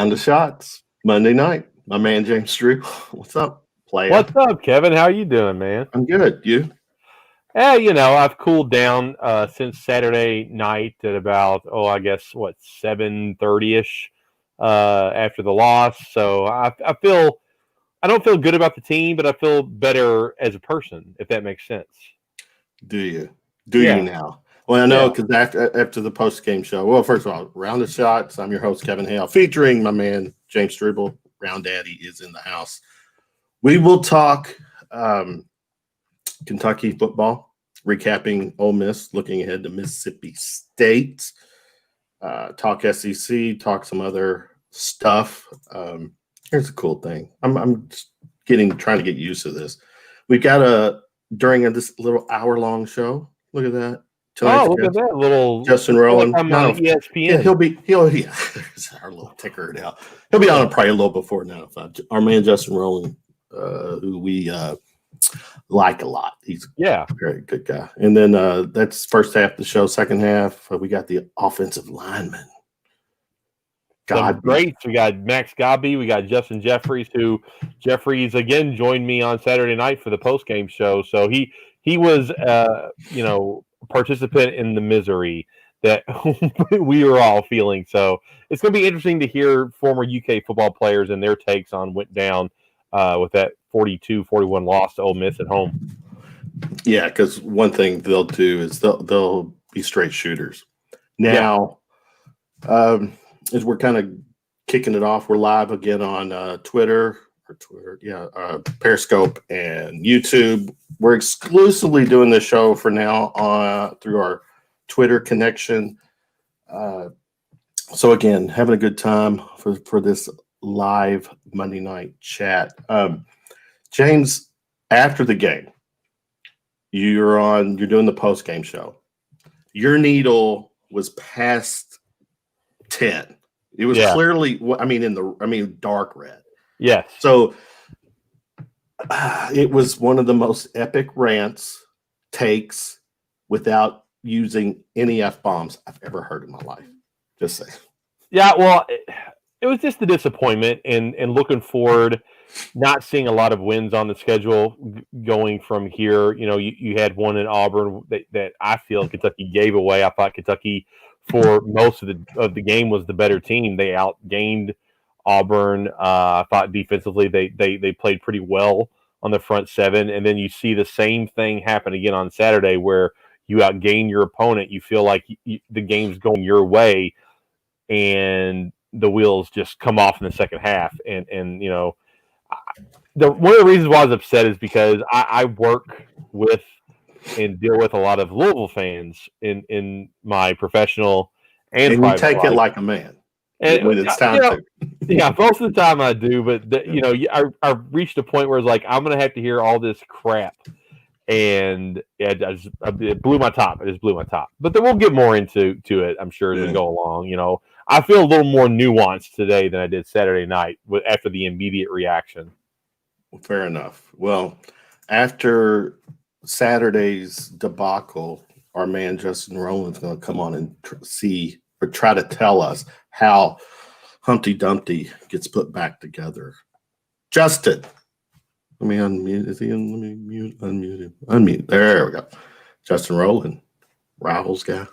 Round of shots Monday night. My man James Streble. What's up, player? What's up, Kevin? How you doing, man? I'm good. You? I've cooled down since Saturday night at about 7:30ish after the loss. So I don't feel good about the team, but I feel better as a person, if that makes sense. Do you? You now? Well, I know because after the post-game show. Well, first of all, Round of Shots. I'm your host, Kevin Hale, featuring my man James Streble. Round Daddy is in the house. We will talk Kentucky football, recapping Ole Miss, looking ahead to Mississippi State. Talk SEC, talk some other stuff. Here's a cool thing. I'm just trying to get used to this. We've got during this little hour-long show. Look at that. Look at that little Justin Rowland. Like I'm on ESPN. Yeah, there's our little ticker now. He'll be on probably a little before 9:05. Our man Justin Rowland, who we like a lot. He's a very good guy. And then that's first half of the show. Second half, we got the offensive lineman. Great. We got Max Godby. We got Justin Jeffries, who Jeffries again joined me on Saturday night for the post-game show. So he was participant in the misery that we were all feeling. So it's going to be interesting to hear former UK football players and their takes on went down with that 42-41 loss to Ole Miss at home. Yeah, because one thing they'll do is they'll be straight shooters. Now, as we're kind of kicking it off, we're live again on Periscope and YouTube. We're exclusively doing this show for now through our Twitter connection. So again, having a good time for this live Monday night chat. James, after the game, you're doing the post game show. Your needle was past 10. It was clearly, dark red. Yes. So it was one of the most epic takes without using any F-bombs I've ever heard in my life. Just say. Yeah, well, it was just the disappointment and looking forward, not seeing a lot of wins on the schedule going from here. You had one in Auburn that I feel Kentucky gave away. I thought Kentucky, for most of the game, was the better team. They outgained Auburn. I thought defensively they played pretty well on the front seven, and then you see the same thing happen again on Saturday where you outgain your opponent. You feel like the game's going your way, and the wheels just come off in the second half. And one of the reasons why I was upset is because I work with and deal with a lot of Louisville fans in my professional and you take life. It like a man. And when it's time to. Yeah, most of the time I do, but I reached a point where it's like I'm going to have to hear all this crap, and it blew my top. It just blew my top. But then we'll get more into it, I'm sure, as we go along. I feel a little more nuanced today than I did Saturday night after the immediate reaction. Fair enough. Well, after Saturday's debacle, our man Justin Rowland's going to come on and try to tell us how Humpty Dumpty gets put back together. Justin, let me unmute. Is he in? Let me unmute him. Unmute. There we go. Justin Rowland, Rivals guy.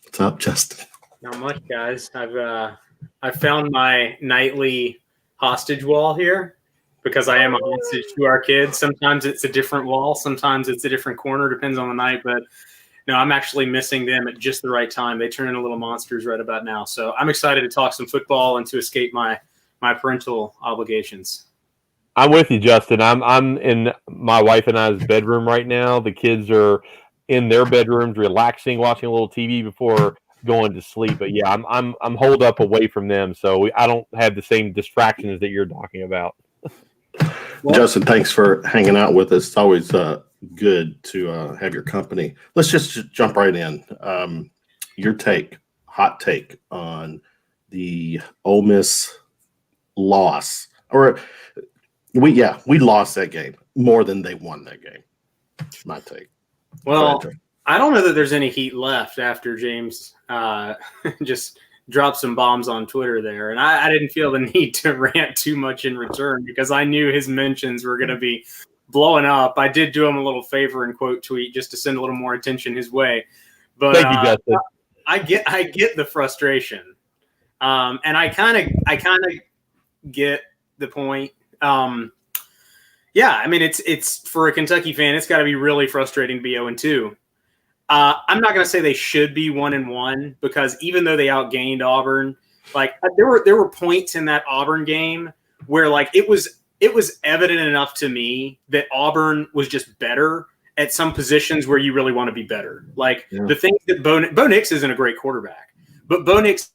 What's up, Justin? Not much, guys. I've found my nightly hostage wall here because I am a hostage to our kids. Sometimes it's a different wall. Sometimes it's a different corner. Depends on the night, but. No, I'm actually missing them at just the right time. They turn into little monsters right about now. So I'm excited to talk some football and to escape my parental obligations. I'm with you, Justin. I'm in my wife and I's bedroom right now. The kids are in their bedrooms, relaxing, watching a little TV before going to sleep. But yeah, I'm holed up away from them, so I don't have the same distractions that you're talking about. Well, Justin, thanks for hanging out with us. It's always good to have your company. Let's just jump right in. Your hot take on the Ole Miss loss, or we lost that game more than they won that game. My take. Well, I don't know that there's any heat left after James just dropped some bombs on Twitter there, and I didn't feel the need to rant too much in return because I knew his mentions were going to be blowing up. I did do him a little favor and quote tweet just to send a little more attention his way. But Thank you, Justin. I get the frustration, and I kind of get the point. Yeah, I mean it's for a Kentucky fan, it's got to be really frustrating to be 0-2. I'm not going to say they should be 1-1 because even though they outgained Auburn, like there were points in that Auburn game where like it was evident enough to me that Auburn was just better at some positions where you really want to be better. Like the things that Bo Nix isn't a great quarterback, but Bo Nix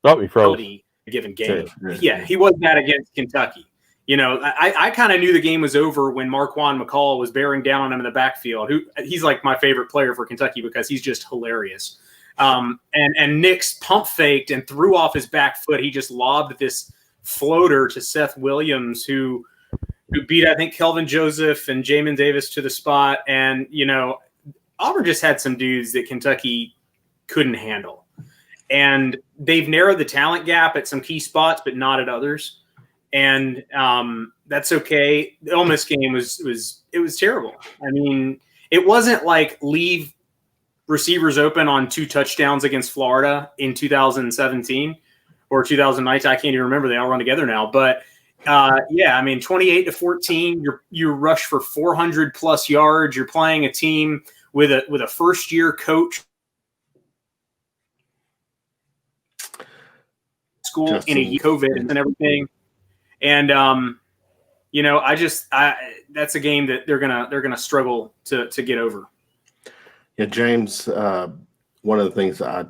a given game. Yeah, he was that against Kentucky. You know, I kind of knew the game was over when Marquand McCall was bearing down on him in the backfield. He's like my favorite player for Kentucky because he's just hilarious. And Nix pump faked and threw off his back foot. He just lobbed this floater to Seth Williams, who beat, I think, Kelvin Joseph and Jamin Davis to the spot. And, you know, Auburn just had some dudes that Kentucky couldn't handle. And they've narrowed the talent gap at some key spots, but not at others. And that's okay. The Ole Miss game was terrible. I mean, it wasn't like leave receivers open on 2 touchdowns against Florida in 2017 or 2019. I can't even remember. They all run together now. But yeah, I mean, 28-14. You rush for 400 plus yards. You're playing a team with a first year coach. School Justin. In a COVID and everything. And you know, that's a game that they're gonna struggle to get over. Yeah, James. One of the things I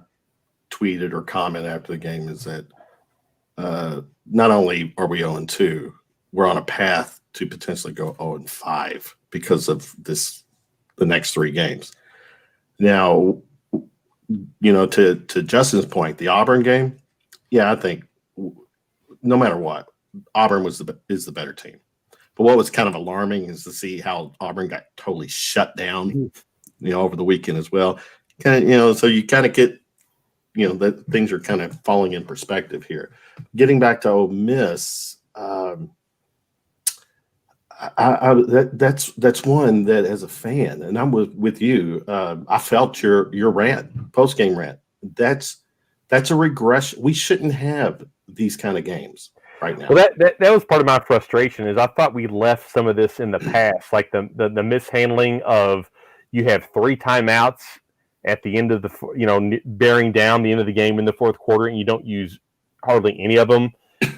tweeted or commented after the game is that not only are we 0-2, we're on a path to potentially go 0-5 because of the next 3 games. Now, you know, to Justin's point, the Auburn game, yeah, I think no matter what, Auburn is the better team. But what was kind of alarming is to see how Auburn got totally shut down, you know, over the weekend as well. Kind of, you know, so you kind of get, you know, that things are kind of falling in perspective here. Getting back to Ole Miss, that's one that as a fan, and I'm with you. I felt your rant, post game rant. That's a regression. We shouldn't have these kind of games right now. Well, that was part of my frustration. Is I thought we left some of this in the past, like the mishandling of you have 3 timeouts at the end of the, you know, bearing down the end of the game in the fourth quarter, and you don't use hardly any of them,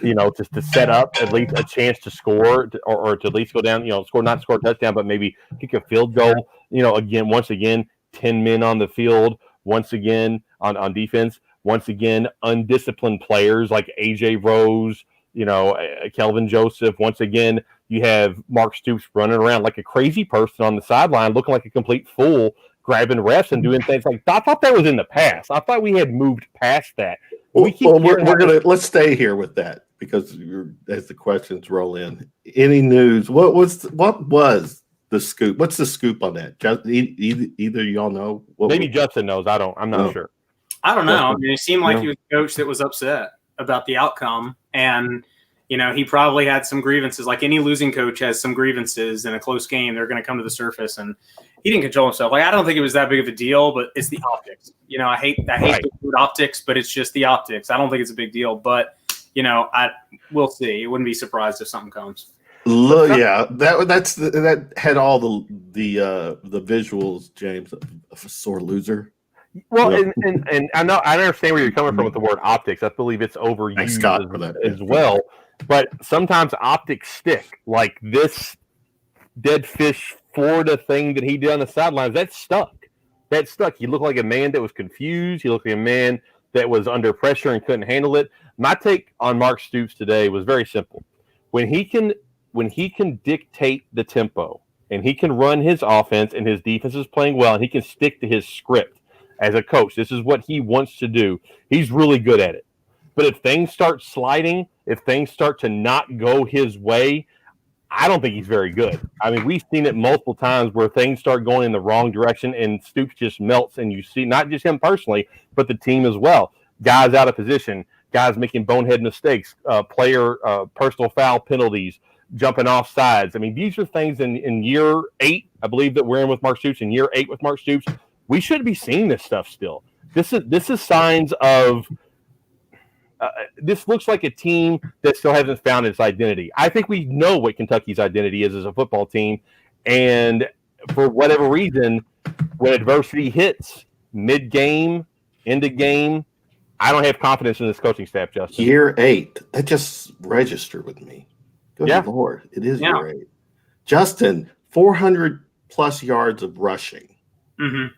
you know, just to set up at least a chance to score or to at least go down, you know, not score a touchdown, but maybe kick a field goal. You know, once again, 10 men on the field, once again on defense, once again, undisciplined players like AJ Rose, you know, Kelvin Joseph. Once again, you have Mark Stoops running around like a crazy person on the sideline, looking like a complete fool, grabbing refs and doing things like that. I thought that was in the past. I thought we had moved past that. We're let's stay here with that because as the questions roll in, any news? What was the scoop? What's the scoop on that? Either y'all know? Maybe Justin knows. I'm not sure. I don't know. I mean, it seemed like he was a coach that was upset about the outcome, and you know, he probably had some grievances. Like any losing coach has some grievances in a close game. They're going to come to the surface, and he didn't control himself. Like I don't think it was that big of a deal, but it's the optics. You know, I hate the word optics, but it's just the optics. I don't think it's a big deal, but you know, we'll see. It wouldn't be surprised if something comes. Look, yeah, that had all the visuals, James, of a sore loser. Well, and I understand where you're coming from with the word optics. I believe it's overused as well. But sometimes optics stick. Like this dead fish Florida thing that he did on the sidelines, that stuck. He looked like a man that was confused. He looked like a man that was under pressure and couldn't handle it. My take on Mark Stoops today was very simple. When he can dictate the tempo and he can run his offense and his defense is playing well and he can stick to his script as a coach, this is what he wants to do. He's really good at it. But if things start sliding, if things start to not go his way, I don't think he's very good. I mean, we've seen it multiple times where things start going in the wrong direction and Stoops just melts, and you see not just him personally, but the team as well. Guys out of position, guys making bonehead mistakes, player personal foul penalties, jumping off sides. I mean, these are things in year 8, I believe that we're in with Mark Stoops, in year 8 with Mark Stoops. We shouldn't be seeing this stuff still. This is signs of this looks like a team that still hasn't found its identity. I think we know what Kentucky's identity is as a football team, and for whatever reason, when adversity hits mid-game, end of game, I don't have confidence in this coaching staff, Justin. Year 8, that just registered with me. Good Lord, it is year 8. Justin, 400 plus yards of rushing. Mm-hmm.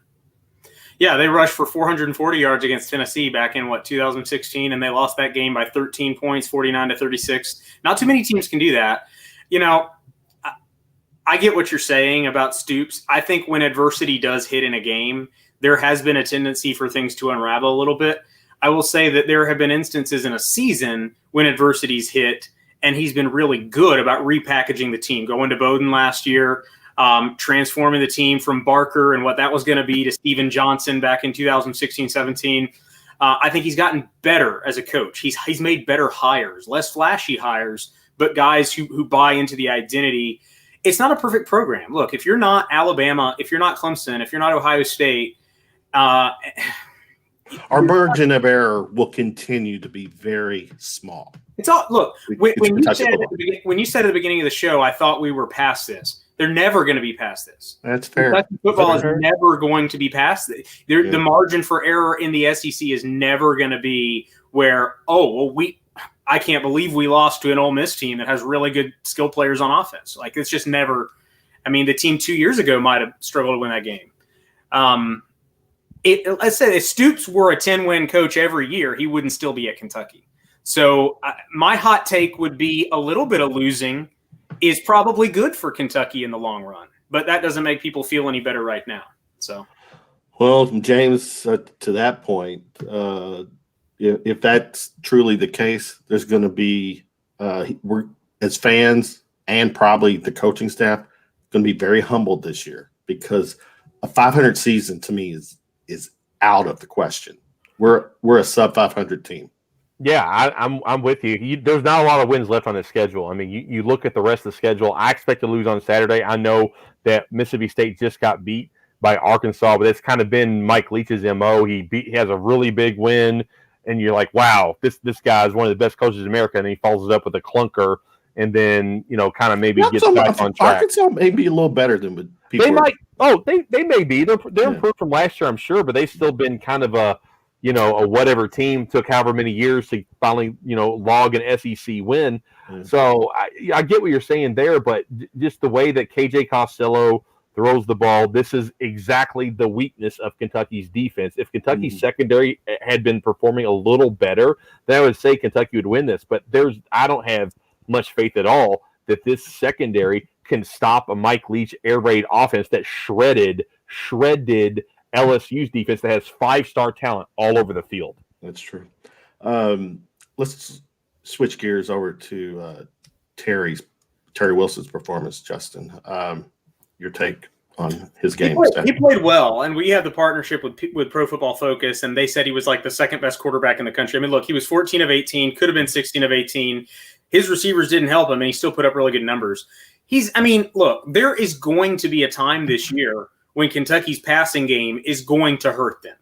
Yeah, they rushed for 440 yards against Tennessee back in 2016, and they lost that game by 13 points, 49-36. Not too many teams can do that. You know, I get what you're saying about Stoops. I think when adversity does hit in a game, there has been a tendency for things to unravel a little bit. I will say that there have been instances in a season when adversity's hit, and he's been really good about repackaging the team. Going to Bowdoin last year, transforming the team from Barker and what that was going to be to Steven Johnson back in 2016-17. I think he's gotten better as a coach. He's made better hires, less flashy hires, but guys who buy into the identity. It's not a perfect program. Look, if you're not Alabama, if you're not Clemson, if you're not Ohio State, our margin of error will continue to be very small. It's all look when you said at the beginning of the show, I thought we were past this. They're never going to be past this. That's fair. Kentucky football is never going to be past this. The margin for error in the SEC is never going to be where I can't believe we lost to an Ole Miss team that has really good skill players on offense. Like it's just never. I mean, the team 2 years ago might have struggled to win that game. Let's say if Stoops were a 10-win coach every year, he wouldn't still be at Kentucky. So my hot take would be a little bit of losing is probably good for Kentucky in the long run, but that doesn't make people feel any better right now. So, well, James, to that point, if that's truly the case, there's going to be we're as fans and probably the coaching staff going to be very humbled this year because a 500 season to me is out of the question. We're a sub 500 team. Yeah, I'm with you. There's not a lot of wins left on the schedule. I mean, you look at the rest of the schedule. I expect to lose on Saturday. I know that Mississippi State just got beat by Arkansas, but it's kind of been Mike Leach's MO. He has a really big win, and you're like, wow, this guy is one of the best coaches in America, and he follows it up with a clunker, and then kind of maybe gets back on track. Arkansas may be a little better than people. They might. Oh, they may be. They're improved from last year, I'm sure, but they've still been kind of a whatever team. Took however many years to finally, log an SEC win. Mm. So I get what you're saying there, but just the way that KJ Costello throws the ball, this is exactly the weakness of Kentucky's defense. If Kentucky's secondary had been performing a little better, then I would say Kentucky would win this. But I don't have much faith at all that this secondary can stop a Mike Leach air raid offense that shredded LSU's defense that has 5-star talent all over the field. That's true. Let's switch gears over to Terry Wilson's performance, Justin. Your take on his game. He played well, and we had the partnership with Pro Football Focus, and they said he was like the second best quarterback in the country. I mean, look, he was 14 of 18, could have been 16 of 18. His receivers didn't help him, and he still put up really good numbers. Look, there is going to be a time this year when Kentucky's passing game is going to hurt them.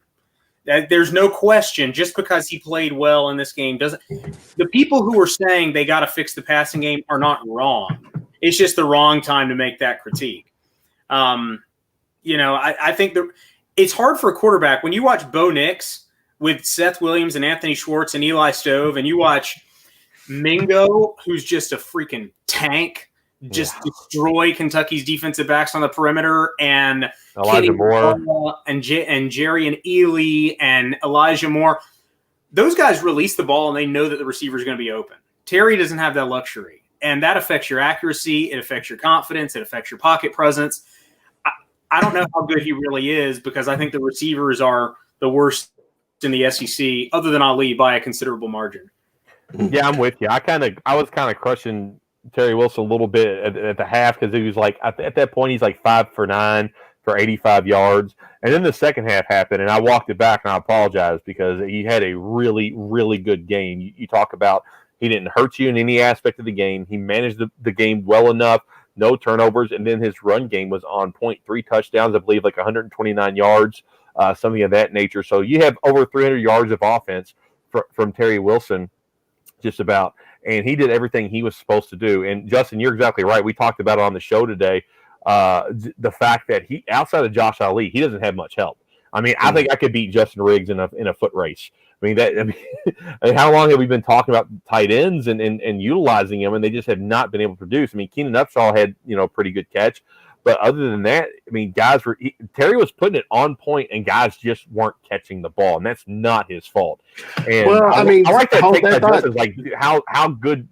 There's no question. Just because he played well in this game doesn't. The people who are saying they got to fix the passing game are not wrong. It's just the wrong time to make that critique. I think it's hard for a quarterback when you watch Bo Nix with Seth Williams and Anthony Schwartz and Eli Stove, and you watch Mingo, who's just a freaking tank. Just destroy Kentucky's defensive backs on the perimeter, and Elijah Moore and Jerry and Ely and Elijah Moore. Those guys release the ball and they know that the receiver is going to be open. Terry doesn't have that luxury, and that affects your accuracy. It affects your confidence. It affects your pocket presence. I don't know how good he really is because I think the receivers are the worst in the SEC, other than Ali, by a considerable margin. Yeah, I'm with you. I was kind of crushing Terry Wilson a little bit at the half because he was like at that point he's like 5 for 9 for 85 yards, and then the second half happened, and I walked it back and I apologized because he had a really, really good game. You talk about he didn't hurt you in any aspect of the game. He managed the game well enough, no turnovers, and then his run game was on point, 3 touchdowns, I believe, like 129 yards, something of that nature. So you have over 300 yards of offense from Terry Wilson, just about, and he did everything he was supposed to do. And Justin, you're exactly right. We talked about it on the show today. The fact that he, outside of Josh Ali, he doesn't have much help. I mean, I think I could beat Justin Riggs in a foot race. I mean, how long have we been talking about tight ends and utilizing them, and they just have not been able to produce? I mean, Keenan Upshaw had, a pretty good catch, but other than that, I mean, Terry was putting it on point, and guys just weren't catching the ball, and that's not his fault. And I like that take by Justin. Like, how good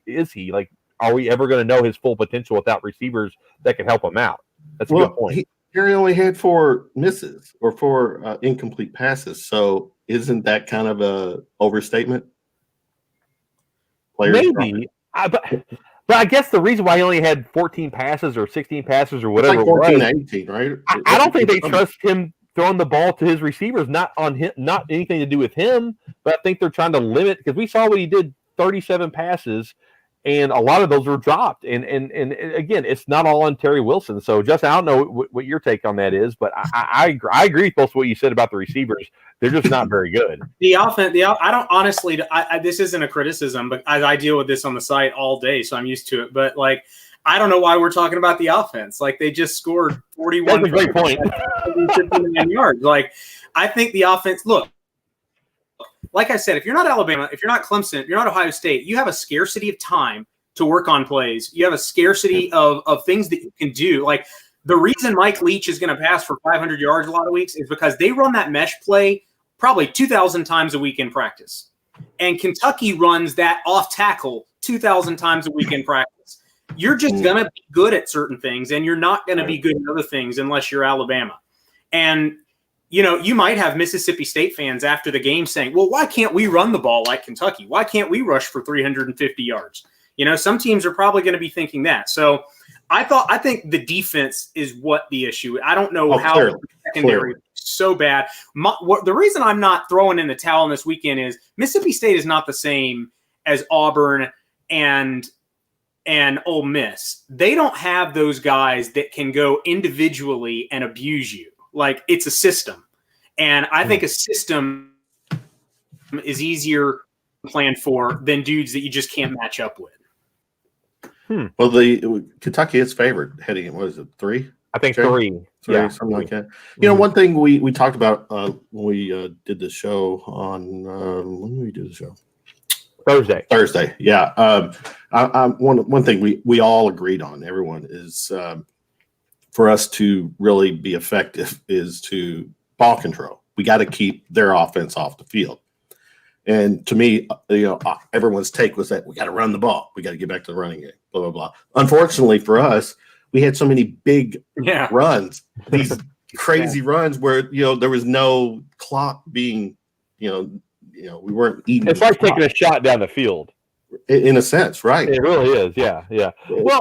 is he? Like, are we ever going to know his full potential without receivers that can help him out? That's a good point. Terry only had 4 misses or 4 incomplete passes, so isn't that kind of a overstatement? Maybe, but I guess the reason why he only had 14 passes or 16 passes or whatever, like 14, 18, right? I don't think they trust him throwing the ball to his receivers, not on him, not anything to do with him, but I think they're trying to limit, because we saw what he did, 37 passes. And a lot of those were dropped. And again, it's not all on Terry Wilson. So, Justin, I don't know what your take on that is, but I agree with both what you said about the receivers. They're just not very good. The offense, I don't honestly, this isn't a criticism, but I deal with this on the site all day, so I'm used to it. But, like, I don't know why we're talking about the offense. Like, they just scored 41. That's a great point. 59 yards. Like, I think the offense, look, like I said, if you're not Alabama, if you're not Clemson, if you're not Ohio State, you have a scarcity of time to work on plays. You have a scarcity of things that you can do. Like, the reason Mike Leach is going to pass for 500 yards a lot of weeks is because they run that mesh play probably 2,000 times a week in practice. And Kentucky runs that off tackle 2,000 times a week in practice. You're just going to be good at certain things, and you're not going to be good at other things unless you're Alabama. And you might have Mississippi State fans after the game saying, well, why can't we run the ball like Kentucky? Why can't we rush for 350 yards? Some teams are probably going to be thinking that. So I think the defense is what the issue. I don't know how the secondary is so bad. The reason I'm not throwing in the towel this weekend is Mississippi State is not the same as Auburn and Ole Miss. They don't have those guys that can go individually and abuse you. Like, it's a system. And I think a system is easier to plan for than dudes that you just can't match up with. Well, the Kentucky is favored heading in, what is it, 3? I think 3. Yeah, something like that. One thing we talked about when we did the show on when did we do the show? Thursday. Yeah. One thing we all agreed on, everyone, is for us to really be effective is to ball control. We got to keep their offense off the field. And to me, everyone's take was that we got to run the ball. We got to get back to the running game, blah, blah, blah. Unfortunately for us, we had so many big runs, these crazy runs where, there was no clock being, we weren't eating. It's like taking a shot down the field. In a sense, right? It really is, yeah. Well,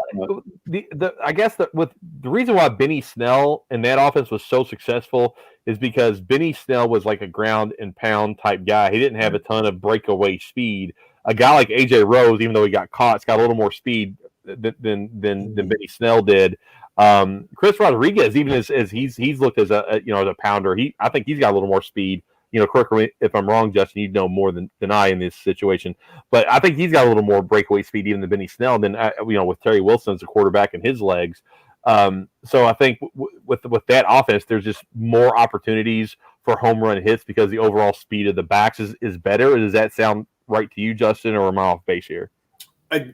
I guess with the reason why Benny Snell and that offense was so successful is because Benny Snell was like a ground and pound type guy. He didn't have a ton of breakaway speed. A guy like AJ Rose, even though he got caught, has got a little more speed than Benny Snell did. Chris Rodriguez, even as he's looked as a pounder, I think he's got a little more speed. Correct me if I'm wrong, Justin, you know more than I in this situation. But I think he's got a little more breakaway speed even than Benny Snell. And then, with Terry Wilson as a quarterback in his legs. So I think with that offense, there's just more opportunities for home run hits because the overall speed of the backs is better. Does that sound right to you, Justin, or am I off base here?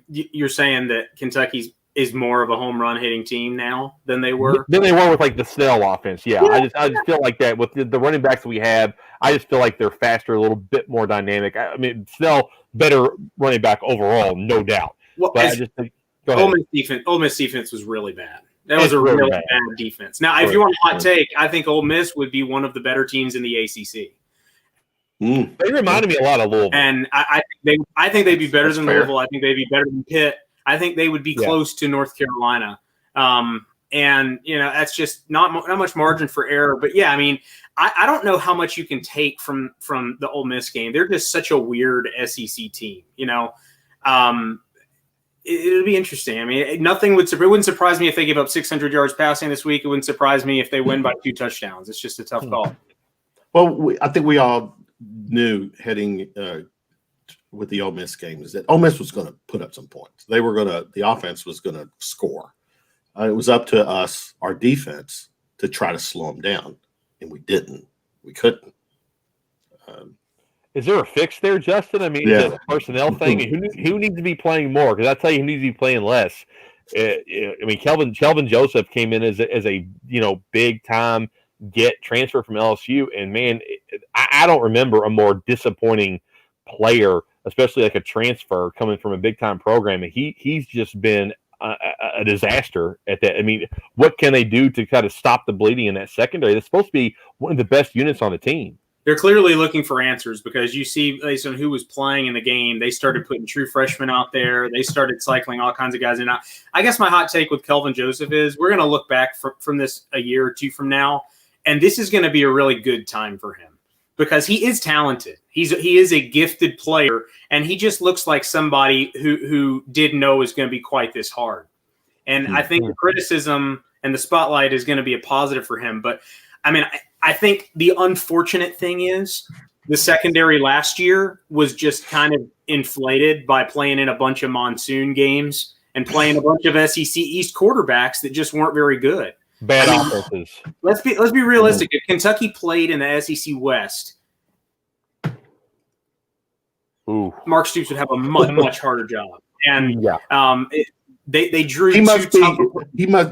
You're saying that Kentucky is more of a home run hitting team now than they were? Than they were with like the Snell offense. Yeah. I just feel like that with the running backs that we have, I just feel like they're faster, a little bit more dynamic. I mean, Snell, better running back overall, no doubt. Well, but I just think, go ahead. Ole Miss defense was really bad. That was a really bad defense. Now, if you want a hot take, I think Ole Miss would be one of the better teams in the ACC. They reminded me a lot of Louisville. And I think they'd be better than Louisville. I think they'd be better than Pitt. I think they would be close to North Carolina. And, that's just not much margin for error. But, yeah, I mean, I don't know how much you can take from the Ole Miss game. They're just such a weird SEC team, It'll be interesting. I mean, it wouldn't surprise me if they give up 600 yards passing this week. It wouldn't surprise me if they win by 2 touchdowns. It's just a tough call. Well, I think we all knew heading with the Ole Miss game is that Ole Miss was going to put up some points. The offense was going to score. It was up to us, our defense, to try to slow them down, and we didn't. We couldn't. Is there a fix there, Justin? I mean, is it a personnel thing? Who needs to be playing more? Because I tell you, who needs to be playing less. I mean, Kelvin Joseph came in as a big time transfer from LSU, and man, I don't remember a more disappointing player, especially like a transfer coming from a big time program. And he's just been a disaster at that. I mean, what can they do to kind of stop the bleeding in that secondary? That's supposed to be one of the best units on the team. They're clearly looking for answers because you see based on who was playing in the game, they started putting true freshmen out there. They started cycling all kinds of guys in. I guess my hot take with Kelvin Joseph is we're going to look back from this a year or two from now, and this is going to be a really good time for him because he is talented. He is a gifted player, and he just looks like somebody who didn't know it was going to be quite this hard. And I think the criticism and the spotlight is going to be a positive for him. But, I mean, I think the unfortunate thing is the secondary last year was just kind of inflated by playing in a bunch of monsoon games and playing a bunch of SEC East quarterbacks that just weren't very good. Bad offenses. Let's be realistic. If Kentucky played in the SEC West, Mark Stoops would have a much harder job. And they drew.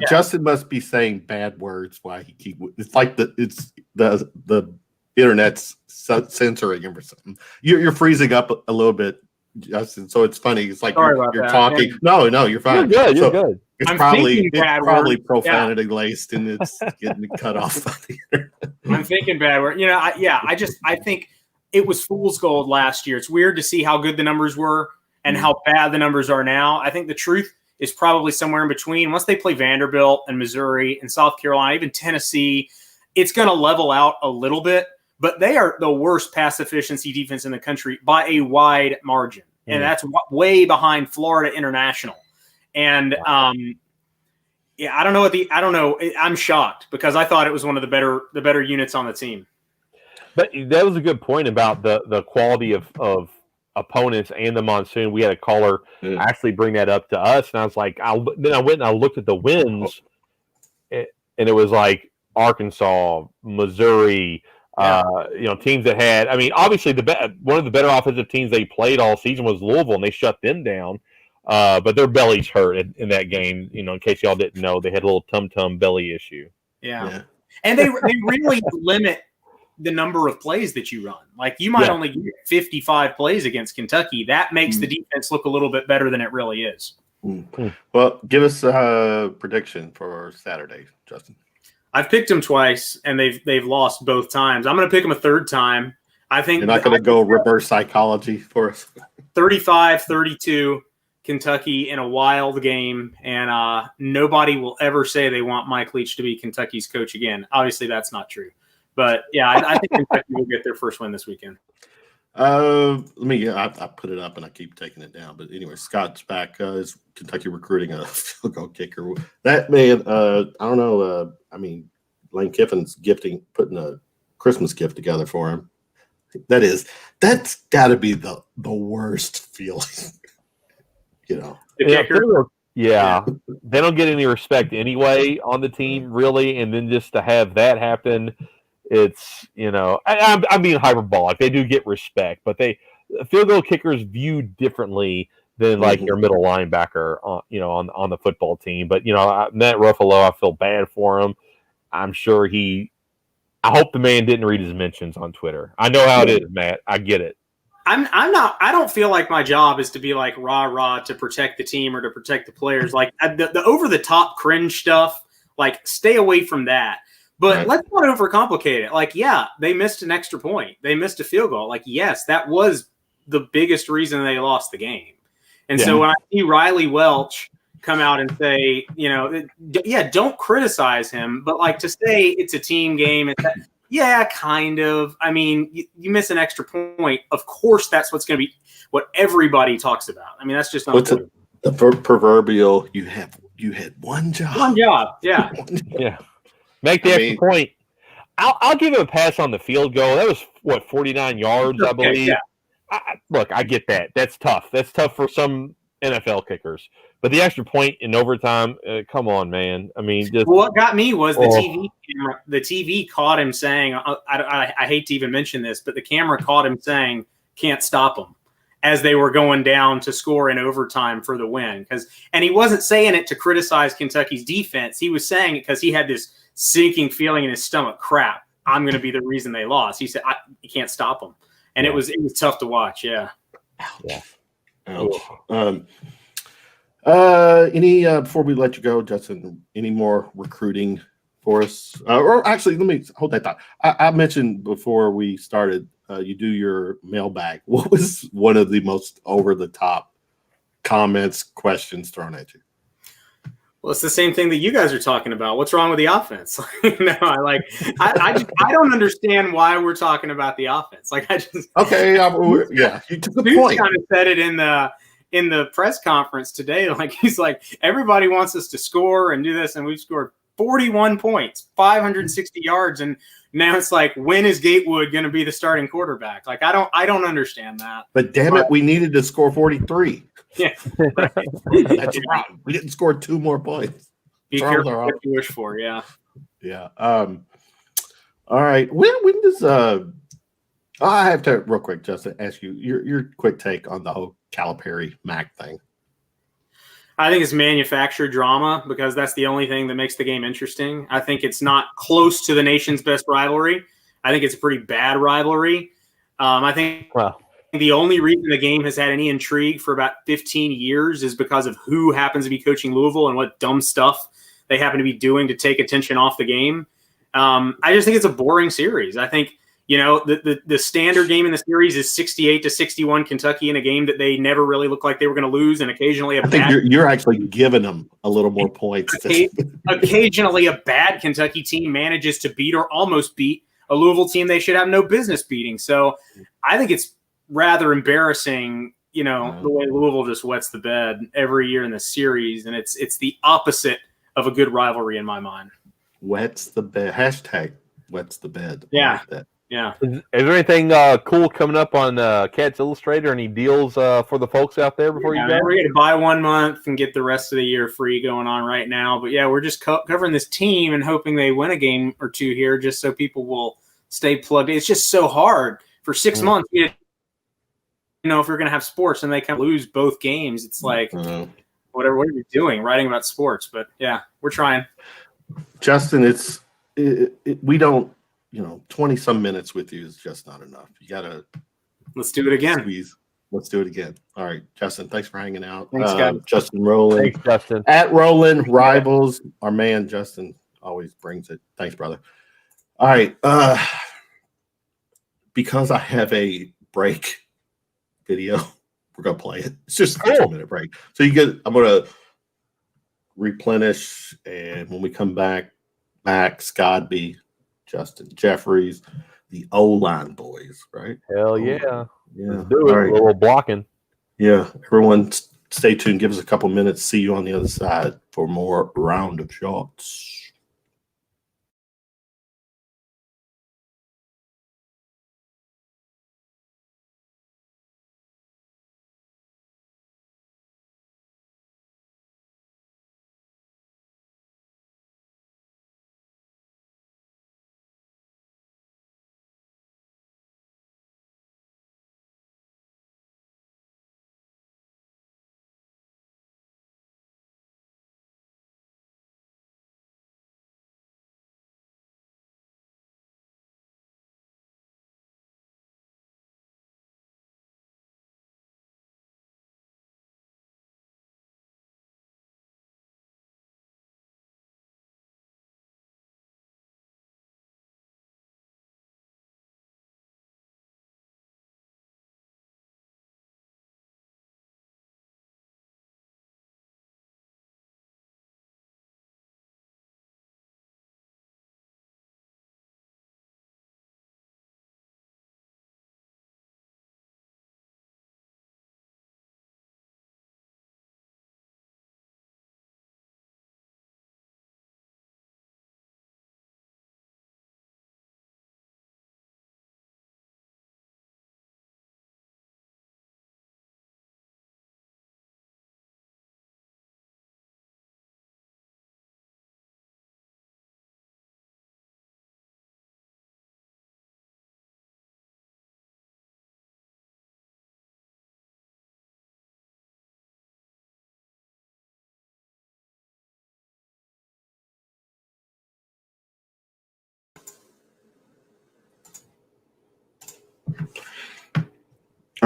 Justin must be saying bad words. Why he keep? It's like the internet's censoring him or something. You're freezing up a little bit, Justin. So it's funny. It's like you're talking. No, you're fine. You're good. You're good. It's probably profanity laced, and it's getting cut off by the internet. I'm thinking bad word. I think it was fool's gold last year. It's weird to see how good the numbers were and how bad the numbers are now. I think the truth is probably somewhere in between. Once they play Vanderbilt and Missouri and South Carolina, even Tennessee, it's going to level out a little bit. But they are the worst pass efficiency defense in the country by a wide margin. And that's way behind Florida International. And I don't know. I'm shocked because I thought it was one of the better units on the team. But that was a good point about the quality of opponents and the monsoon. We had a caller actually bring that up to us, and I was like, then I went and I looked at the wins, and it was like Arkansas, Missouri, teams that had. I mean, obviously one of the better offensive teams they played all season was Louisville, and they shut them down. But their bellies hurt in that game. In case y'all didn't know, they had a little tum belly issue. Yeah. And they really limit the number of plays that you run. Like you might only get 55 plays against Kentucky. That makes the defense look a little bit better than it really is. Well, give us a prediction for Saturday, Justin. I've picked them twice, and they've lost both times. I'm going to pick them a third time. I think you're not going to go reverse psychology for us. 35-32, Kentucky in a wild game, and nobody will ever say they want Mike Leach to be Kentucky's coach again. Obviously, that's not true. But, I think Kentucky will get their first win this weekend. I put it up and I keep taking it down. But anyway, Scott's back. Is Kentucky recruiting a field goal kicker? That man, I don't know. Lane Kiffin's putting a Christmas gift together for him. That's got to be the worst feeling. The kicker. They don't get any respect anyway on the team, really. And then just to have that happen. It's, I'm being hyperbolic. They do get respect, but field goal kickers viewed differently than like your middle linebacker, on the football team. But, Matt Ruffalo, I feel bad for him. I'm sure I hope the man didn't read his mentions on Twitter. I know how it is, Matt. I get it. I don't feel like my job is to be like rah to protect the team or to protect the players. Like the over the top cringe stuff, like stay away from that. But let's not overcomplicate it. Like, they missed an extra point. They missed a field goal. Like, yes, that was the biggest reason they lost the game. And so when I see Riley Welch come out and say, don't criticize him, but like to say it's a team game, yeah, kind of. I mean, you miss an extra point. Of course, that's what's going to be what everybody talks about. I mean, that's just not the proverbial. You had one job. One job, yeah, yeah. Make the extra point. I'll give him a pass on the field goal. That was 49 yards, I believe. Yeah. Look, I get that. That's tough. That's tough for some NFL kickers. But the extra point in overtime, come on, man. I mean, what got me was the TV camera. The TV caught him saying, I hate to even mention this, but the camera caught him saying, "Can't stop him," as they were going down to score in overtime for the win. And he wasn't saying it to criticize Kentucky's defense. He was saying it because he had this sinking feeling in his stomach. Crap, I'm going to be the reason they lost. He said, "You can't stop them," and it was tough to watch. Yeah. Yeah. Any before we let you go, Justin? Any more recruiting for us? Or actually, let me hold that thought. I mentioned before we started, you do your mailbag. What was one of the most over the top comments, questions thrown at you? Well, it's the same thing that you guys are talking about. What's wrong with the offense? I don't understand why we're talking about the offense. You took the point. Kind of said it in the press conference today. He's like, everybody wants us to score and do this, and we've scored 41 points, 560 yards, and now it's like, when is Gatewood going to be the starting quarterback? I don't understand that. But damn it, we needed to score 43. Yeah, right. That's right. We didn't score 2 more points. Be careful what you wish for. Yeah. Yeah. All right. When does I have to real quick, Justin, ask you your quick take on the whole Calipari Mac thing. I think it's manufactured drama because that's the only thing that makes the game interesting. I think it's not close to the nation's best rivalry. I think it's a pretty bad rivalry. I think the only reason the game has had any intrigue for about 15 years is because of who happens to be coaching Louisville and what dumb stuff they happen to be doing to take attention off the game. I just think it's a boring series. I think, the standard game in the series is 68-61 Kentucky in a game that they never really looked like they were going to lose, and occasionally I think you're actually giving them a little more points. Occasionally a bad Kentucky team manages to beat or almost beat a Louisville team they should have no business beating. So I think it's rather embarrassing, the way Louisville just wets the bed every year in the series, and it's the opposite of a good rivalry in my mind. Wets the bed. Hashtag wets the bed. Yeah. Like that. Yeah. Is there anything cool coming up on Cats Illustrated? Any deals for the folks out there before you go? We're going to buy 1 month and get the rest of the year free going on right now. But, yeah, we're just covering this team and hoping they win a game or two here just so people will stay plugged in. It's just so hard. For 6 months, if we're going to have sports and they kind of lose both games, it's like, what are you doing, writing about sports? But, yeah, we're trying. Justin, we don't. 20-some minutes with you is just not enough. You got to. Let's do it again. Let's do it again. All right, Justin, thanks for hanging out. Thanks, guys. Justin Rowland. Thanks, Justin. At Rowland Rivals, our man Justin always brings it. Thanks, brother. All right. Because I have a break video, we're going to play it. It's just a 2-minute break. So I'm going to replenish, and when we come back, Max, Godby, Justin, Jeffries, the O-line boys, right? Hell yeah. Yeah. Let's do it. Right. A little blocking. Yeah. Everyone stay tuned. Give us a couple minutes. See you on the other side for more Round of Shots.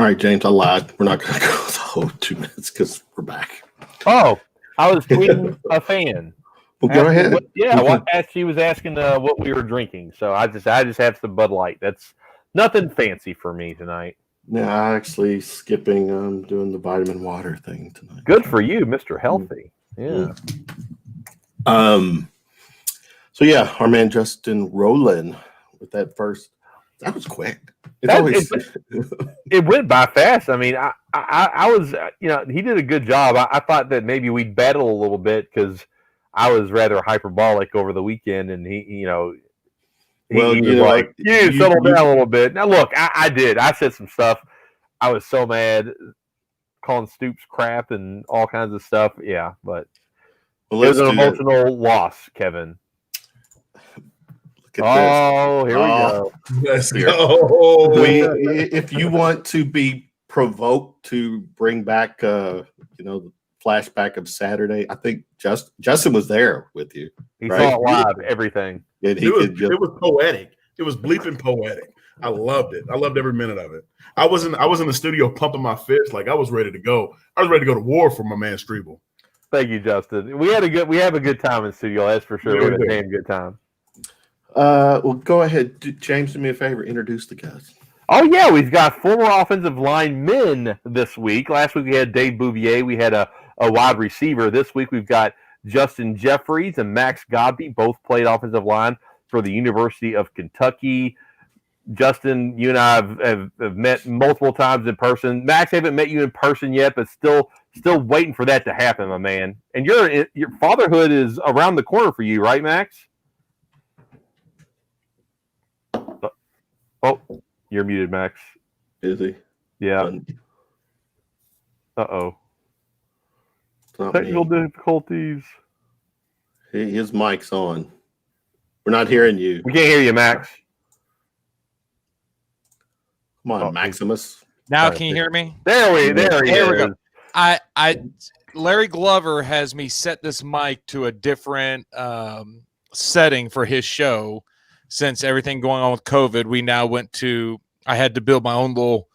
All right, James, I lied. We're not going to go the whole 2 minutes because we're back. Oh, I was tweeting a fan. Well, go ahead. She was asking what we were drinking. So I just have some Bud Light. That's nothing fancy for me tonight. Yeah, I actually skipping doing the vitamin water thing tonight. Good for you, Mr. Healthy. Yeah. So yeah, our man Justin Rowland with that first. That was quick. It went by fast. I mean, I was, he did a good job. I thought that maybe we'd battle a little bit because I was rather hyperbolic over the weekend, and he was like, settle down a little bit. Now, look, I did. I said some stuff. I was so mad, calling Stoops crap and all kinds of stuff. Yeah, but it was an emotional loss, Kevin. Here we go. Let's go. If you want to be provoked to bring back, the flashback of Saturday, I think Justin was there with you. He saw it live, everything. It was poetic. It was bleeping poetic. I loved it. I loved every minute of it. I was in the studio pumping my fist like I was ready to go. I was ready to go to war for my man Streble. Thank you, Justin. We have a good time in the studio. That's for sure. We had a damn good time. Well, go ahead, James. Do me a favor. Introduce the guys. Oh yeah, we've got former offensive linemen this week. Last week we had Dave Bouvier. We had a wide receiver. This week we've got Justin Jeffries and Max Godby. Both played offensive line for the University of Kentucky. Justin, you and I have met multiple times in person. Max, I haven't met you in person yet, but still waiting for that to happen, my man. And your fatherhood is around the corner for you, right, Max? Oh, you're muted, Max. Is he? Yeah. Uh-oh. Technical difficulties. His mic's on. We're not hearing you. We can't hear you, Max. Come on, Maximus. Now can you hear me? There we go. Larry Glover has me set this mic to a different setting for his show. Since everything going on with COVID, I had to build my own little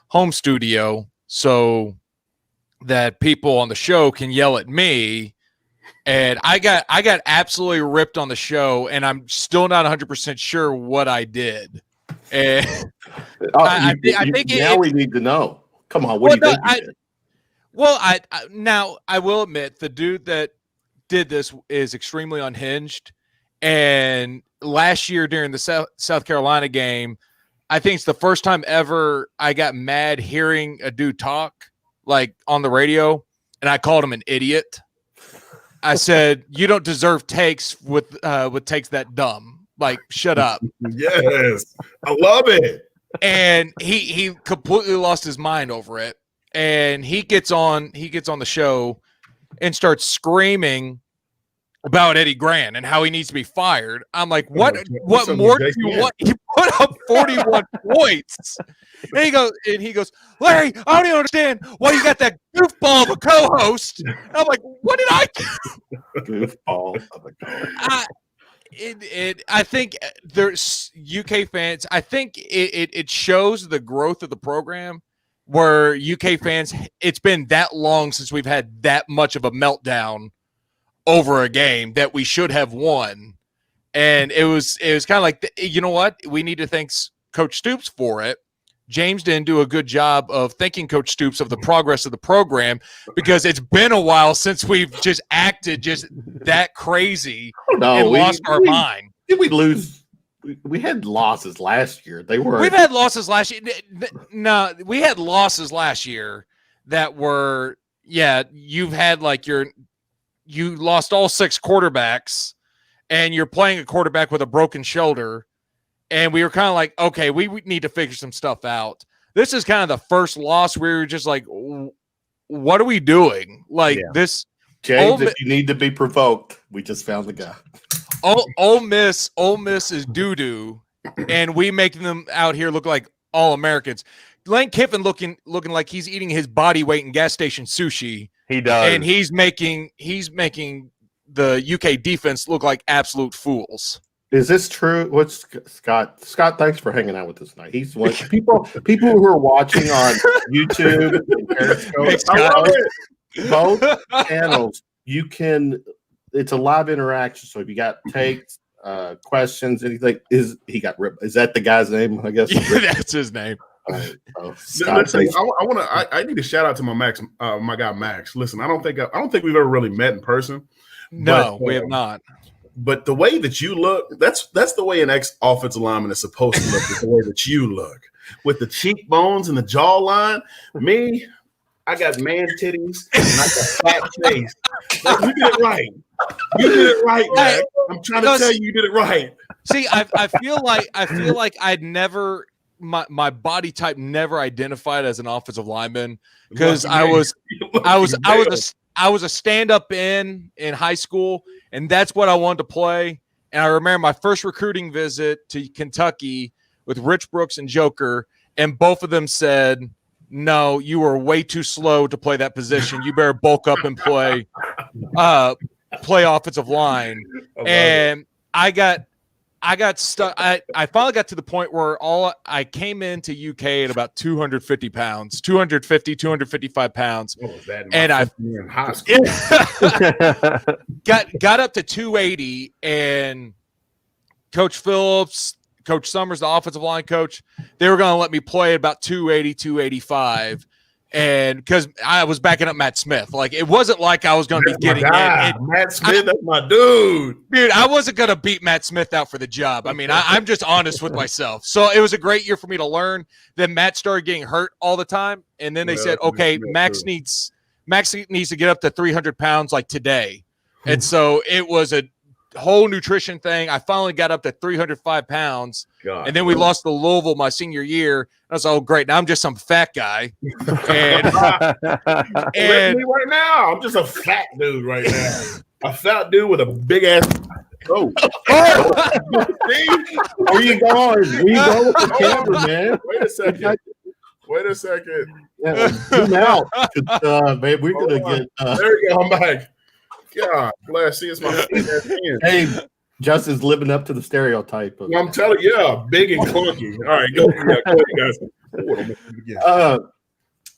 home studio so that people on the show can yell at me. And I got absolutely ripped on the show, and I'm still not 100% sure what I did. And I think we need to know. Come on, what do you think? I will admit the dude that did this is extremely unhinged. And last year during the South Carolina game, I think it's the first time ever I got mad hearing a dude talk like on the radio, and I called him an idiot. I said, "You don't deserve takes with takes that dumb. Like, shut up." Yes, I love it. And he completely lost his mind over it. And he gets on the show and starts screaming about Eddie Grant and how he needs to be fired. I'm like, what more do you want? He put up 41 points. And he goes, Larry, I don't even understand why you got that goofball of a co-host. And I'm like, what did I do? Goofball of a co-host. I think there's UK fans. I think it shows the growth of the program where UK fans, it's been that long since we've had that much of a meltdown over a game that we should have won. And it was kind of like, you know what? We need to thank Coach Stoops for it. James didn't do a good job of thanking Coach Stoops of the progress of the program because it's been a while since we've just acted just that crazy and lost our mind. Did we lose? We had losses last year. We've had losses last year. No, we had losses last year that were, you've had like you lost all 6 quarterbacks and you're playing a quarterback with a broken shoulder. And we were kind of like, okay, we need to figure some stuff out. This is kind of the first loss where we were just like, what are we doing? This. James, if you need to be provoked, we just found the guy. Ole Miss is doo-doo, and we making them out here look like All-Americans. Lane Kiffin looking like he's eating his body weight in gas station sushi. He does. And he's making the UK defense look like absolute fools. Is this true? What's Scott? Scott, thanks for hanging out with us tonight. He's one people who are watching on YouTube and Periscope. I love it. Both channels. You can. It's a live interaction. So if you got takes, questions, anything, is that the guy's name? I guess That's his name. Scott, Listen, I need to shout out to my guy Max. Listen, I don't think we've ever really met in person. No, But, we have not. But the way that you look, that's the way an ex-offensive lineman is supposed to look, is the way that you look. With the cheekbones and the jawline. Me, I got man titties and I got fat face. Like, you did it right. You did it right, man. I'm trying to tell you did it right. See, I feel like I'd never my body type never identified as an offensive lineman because I was a stand-up in high school, and that's what I wanted to play. And I remember my first recruiting visit to Kentucky with Rich Brooks and Joker, and both of them said, "No, you were way too slow to play that position. You better bulk up and play offensive line." And I got stuck. I finally got to the point where I came into UK at about 250 pounds, 255 pounds. What was that? And I in high school. got up to 280, and Coach Phillips, Coach Summers, the offensive line coach, they were going to let me play at about 280, 285. And because I was backing up Matt Smith, like it wasn't like I was going to be getting in. Matt Smith, that's my dude. Dude, I wasn't going to beat Matt Smith out for the job. I mean, I'm just honest with myself. So it was a great year for me to learn. Then Matt started getting hurt all the time. And then they said, okay, Max needs to get up to 300 pounds like today. And so it was a whole nutrition thing. I finally got up to 305 pounds. God, and then we lost to Louisville my senior year. I was like, oh, great. Now I'm just some fat guy. And me right now, I'm just a fat dude right now. A fat dude with a big ass. Oh. Where you going? Where you going with the camera, man? Wait a second. Yeah, zoom out. Babe, we're going to get. There you go. I'm back. God bless. See, it's my Hey, Justin's living up to the stereotype. I'm telling you, yeah, big and clunky. All right, go ahead, guys.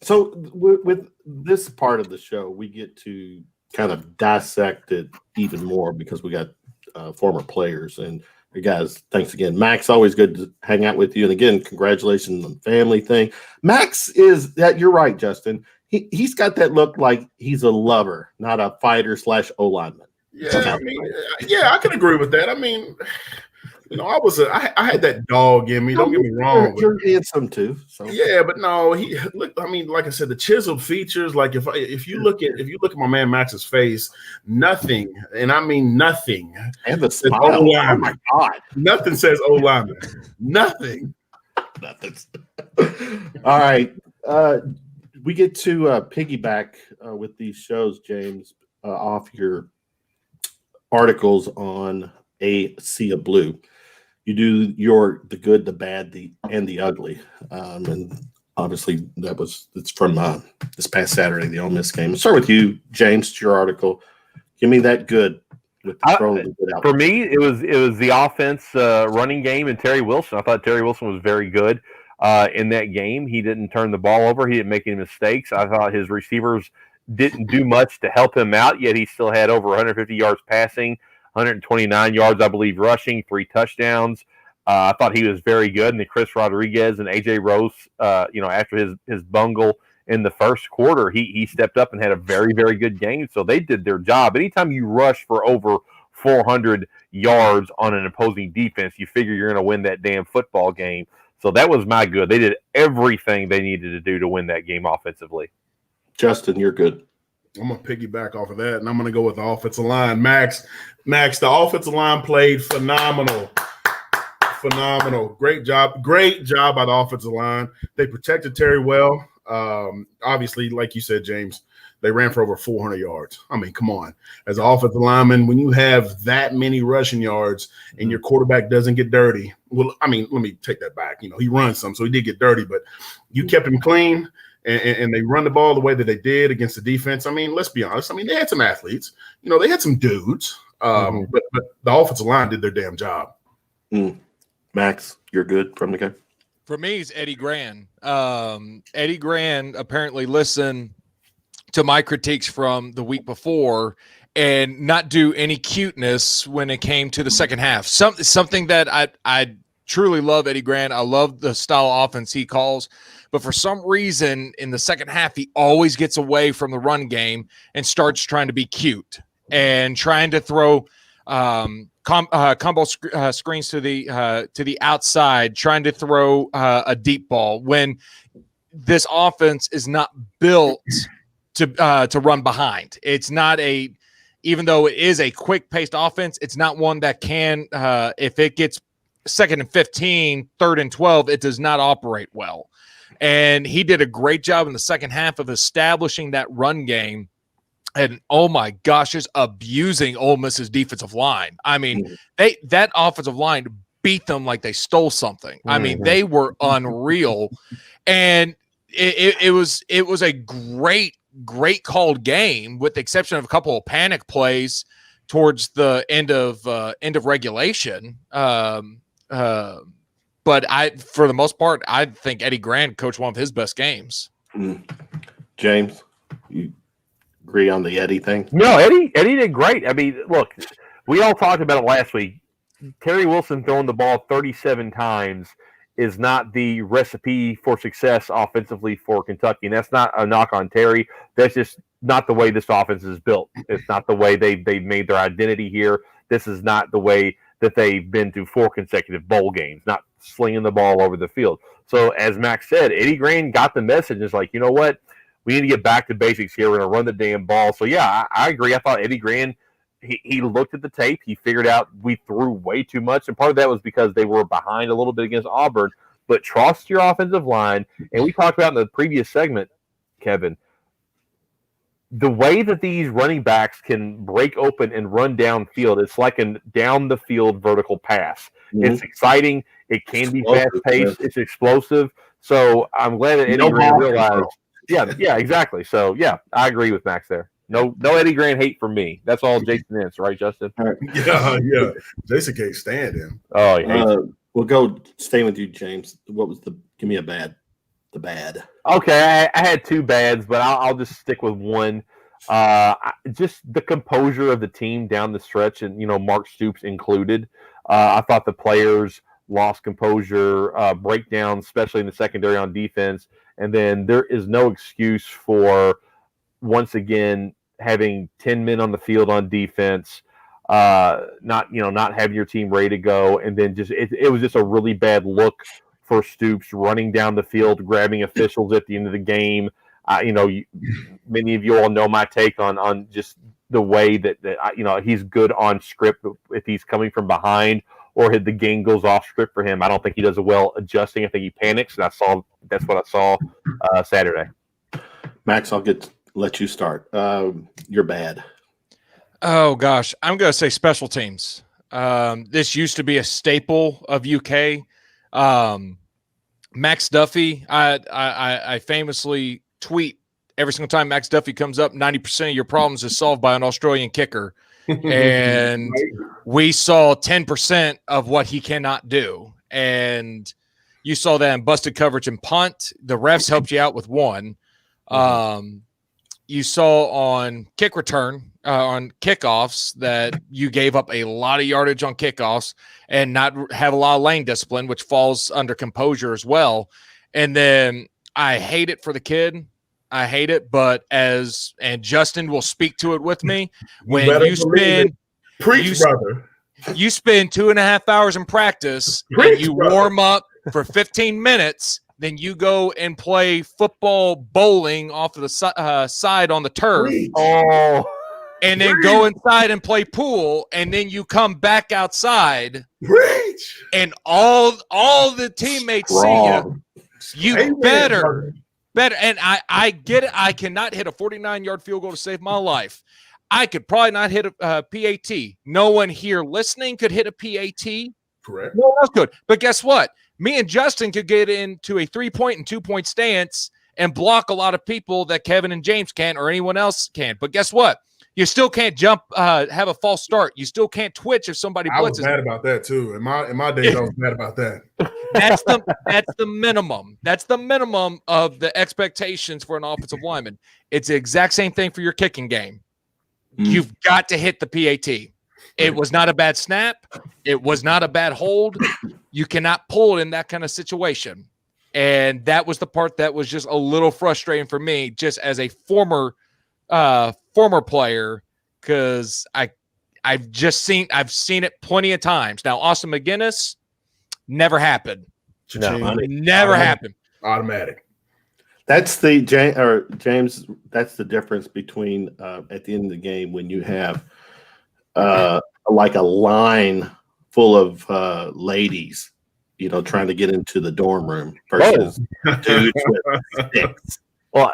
So with this part of the show, we get to kind of dissect it even more because we got former players. And guys, thanks again. Max, always good to hang out with you. And again, congratulations on the family thing. Max is that you're right, Justin. He's got that look like he's a lover, not a fighter / O-lineman. Yeah, I mean, I can agree with that. I mean, you know, I had that dog in me. Don't get me wrong. You're handsome too. So. Yeah, but no, I mean, like I said, the chiseled features. Like if you look at my man Max's face, nothing, and I mean nothing. And the smile. Oh my God, nothing says O-lineman. Nothing. Nothing. All right. We get to piggyback with these shows, James, off your articles on A Sea of Blue. You do the good, the bad, and the ugly. And obviously it's from this past Saturday, the Ole Miss game. I'll start with you, James, to your article. Give me that good. With the for me, it was the offense running game and Terry Wilson. I thought Terry Wilson was very good. In that game, he didn't turn the ball over. He didn't make any mistakes. I thought his receivers didn't do much to help him out, yet he still had over 150 yards passing, 129 yards, I believe, rushing, 3 touchdowns. I thought he was very good. And then Chris Rodriguez and A.J. Rose, after his bungle in the first quarter, he stepped up and had a very, very good game. So they did their job. Anytime you rush for over 400 yards on an opposing defense, you figure you're going to win that damn football game. So that was my good. They did everything they needed to do to win that game offensively. Justin, you're good. I'm going to piggyback off of that, and I'm going to go with the offensive line. Max, the offensive line played phenomenal. Phenomenal. Great job by the offensive line. They protected Terry well. Obviously, like you said, James, they ran for over 400 yards. I mean, come on. As an offensive lineman, when you have that many rushing yards and your quarterback doesn't get dirty, well, I mean, let me take that back. You know, he runs some, so he did get dirty, but you kept him clean, and they run the ball the way that they did against the defense. I mean, let's be honest. I mean, they had some athletes. You know, they had some dudes, but the offensive line did their damn job. Max, you're good from the go. For me, it's Eddie Gran. Eddie Gran apparently listened to my critiques from the week before and not do any cuteness when it came to the second half. Something that I truly love Eddie Gran. I love the style of offense he calls. But for some reason, in the second half, he always gets away from the run game and starts trying to be cute and trying to throw combo screens to the outside, trying to throw a deep ball when this offense is not built to run behind. It's not even though it is a quick-paced offense, it's not one that can, if it gets 2nd and 15, 3rd and 12, it does not operate well. And he did a great job in the second half of establishing that run game. And oh my gosh, just abusing Ole Miss's defensive line. I mean, that offensive line beat them like they stole something. I mean, they were unreal. And it was a great called game, with the exception of a couple of panic plays towards the end of regulation. But for the most part, I think Eddie Gran coached one of his best games. James, you agree on the Eddie thing? No, Eddie did great. I mean, look, we all talked about it last week. Terry Wilson throwing the ball 37 times is not the recipe for success offensively for Kentucky. And that's not a knock on Terry. That's just not the way this offense is built. It's not the way they've made their identity here. This is not the way that they've been through 4 consecutive bowl games, not slinging the ball over the field. So as Max said, Eddie Gran got the message. It's like, you know what? We need to get back to basics here. We're going to run the damn ball. So, yeah, I agree. I thought Eddie Gran, he looked at the tape. He figured out we threw way too much. And part of that was because they were behind a little bit against Auburn. But trust your offensive line. And we talked about in the previous segment, Kevin, the way that these running backs can break open and run downfield, it's like a down-the-field vertical pass. It's exciting. It can be fast-paced. It's explosive. So I'm glad that Eddie Gran realized. Yeah, exactly. So, yeah, I agree with Max there. No Eddie Gran hate from me. That's all Jason is, right, Justin? Yeah. Jason can't stand him. Oh, yeah. We'll go stay with you, James. What was give me the bad. Okay, I had 2 bads, but I'll just stick with one. Just the composure of the team down the stretch, and Mark Stoops included. I thought the players lost composure, breakdown, especially in the secondary on defense. And then there is no excuse for, once again, having 10 men on the field on defense, not having your team ready to go, and then just it was just a really bad look for Stoops running down the field, grabbing officials at the end of the game. Many of you all know my take on just the way that he's good on script if he's coming from behind or the game goes off script for him. I don't think he does well adjusting. I think he panics, and that's what I saw Saturday. Max, I'll let you start. You're bad. Oh gosh, I'm going to say special teams. This used to be a staple of UK. Max Duffy, I famously tweet every single time Max Duffy comes up, 90% of your problems is solved by an Australian kicker. And we saw 10% of what he cannot do. And you saw that in busted coverage and punt. The refs helped you out with one. You saw on kick return, on kickoffs, that you gave up a lot of yardage on kickoffs and not have a lot of lane discipline, which falls under composure as well. And then I hate it for the kid. I hate it, and Justin will speak to it with me. When you spend, brother. You spend 2.5 hours in practice and you warm up for 15 minutes, then you go and play football bowling off of the side on the turf. Oh, and then go inside and play pool, and then you come back outside. And all the teammates see you. You better. And I get it. I cannot hit a 49-yard field goal to save my life. I could probably not hit a PAT. No one here listening could hit a PAT. Correct. No one else could. But guess what? Me and Justin could get into a 3-point and 2-point stance and block a lot of people that Kevin and James can't, or anyone else can. But guess what? You still can't jump, have a false start. You still can't twitch if somebody I was blitzes. bad about that too. In my days, I was bad about that. That's the minimum. That's the minimum of the expectations for an offensive lineman. It's the exact same thing for your kicking game. You've got to hit the PAT. It was not a bad snap. It was not a bad hold. You cannot pull it in that kind of situation. And that was the part that was just a little frustrating for me, just as a former player, because I've seen it plenty of times. Now, Austin McGinnis, never happened. Never happened. Automatic. That's the James. That's the difference between at the end of the game when you have like a line full of ladies, trying to get into the dorm room versus dudes with sticks. Well,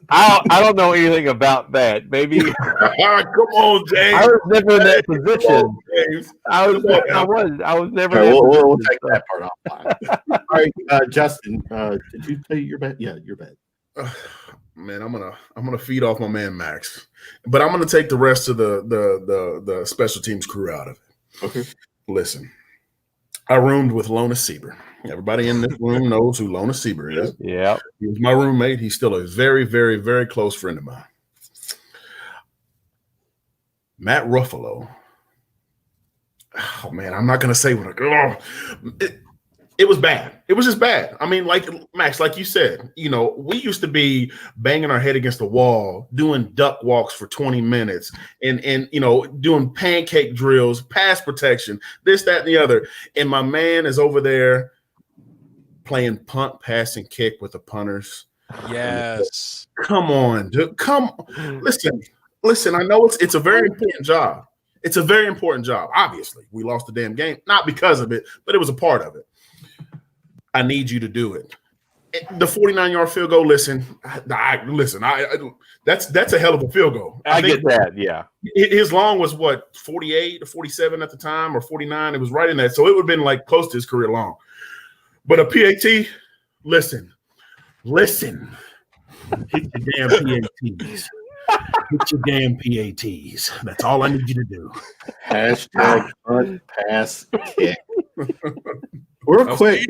I don't know anything about that. Maybe Come on, James. I was never in that position. James. I was never. Okay, we'll take that part offline. All right, Justin, did you say your bet? Yeah, your bet. Man, I'm gonna feed off my man Max, but I'm gonna take the rest of the special teams crew out of it. Okay. Listen, I roomed with Lona Sieber. Everybody in this room knows who Lona Sieber is. Yeah, he was my roommate. He's still a very, very, very close friend of mine. Matt Ruffalo. Oh man, I'm not gonna say what it was bad. It was just bad. I mean, like Max, like you said, we used to be banging our head against the wall, doing duck walks for 20 minutes and doing pancake drills, pass protection, this, that, and the other. And my man is over there playing punt, pass, and kick with the punters. Yes. Come on, dude. Listen, I know it's a very important job. It's a very important job. Obviously, we lost the damn game, not because of it, but it was a part of it. I need you to do it. The 49-yard field goal. Listen. That's a hell of a field goal. I get that. Yeah, his long was what 48 or 47 at the time, or 49. It was right in that, so it would have been like close to his career long. But a PAT. Listen. Hit your damn PATs. Hit your damn PATs. That's all I need you to do. Hashtag punt, pass, kick. Real quick,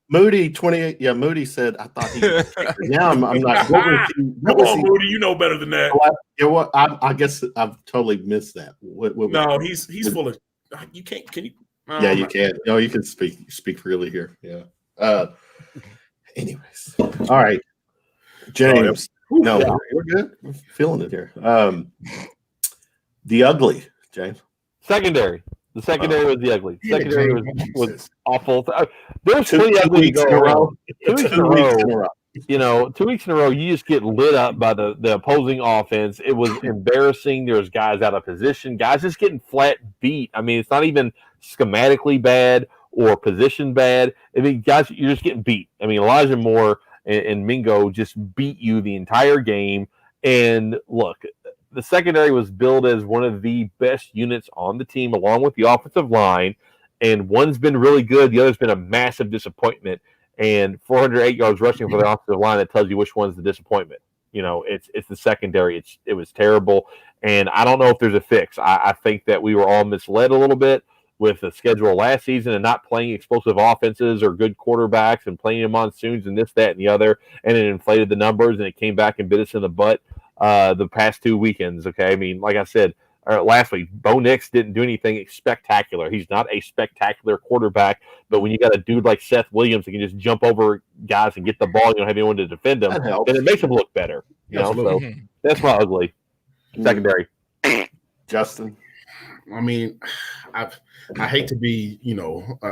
Moody 28. Yeah, Moody said, "I thought he was a kicker." Now I'm not. Come on, Moody, you know better than that. What? I guess I've totally missed that. No, he's full of. You can't. Can you? Yeah, you can. No, you can speak freely here. Yeah. Anyways, all right, James. No, we're good. We're feeling it here. The ugly, James. Secondary. The secondary was the ugly. Secondary was awful. There's Two pretty ugly weeks in a row. 2 weeks in a row. 2 weeks in a row, you just get lit up by the opposing offense. It was embarrassing. There was guys out of position, guys just getting flat beat. I mean, it's not even schematically bad or position bad. I mean, guys, you're just getting beat. I mean, Elijah Moore and Mingo just beat you the entire game. And look, the secondary was billed as one of the best units on the team, along with the offensive line. And one's been really good. The other's been a massive disappointment. And 408 yards rushing for the offensive line, that tells you which one's the disappointment. It's the secondary. It was terrible. And I don't know if there's a fix. I think that we were all misled a little bit with the schedule last season and not playing explosive offenses or good quarterbacks and playing in monsoons and this, that, and the other. And it inflated the numbers, and it came back and bit us in the butt the past 2 weekends. Okay. I mean, like I said, last week, Bo Nix didn't do anything spectacular. He's not a spectacular quarterback, but when you got a dude like Seth Williams that can just jump over guys and get the ball, you don't have anyone to defend him, then it makes him look better. So that's my ugly secondary. Justin. I mean, I hate to be,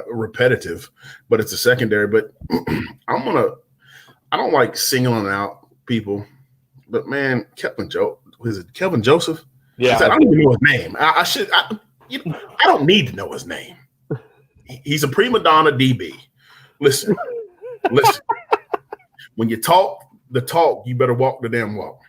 repetitive, but it's a secondary. But I don't like singling out people. But man, Kelvin Joseph? Yeah, I don't even know his name. I don't need to know his name. He's a prima donna DB. Listen. When you talk the talk, you better walk the damn walk.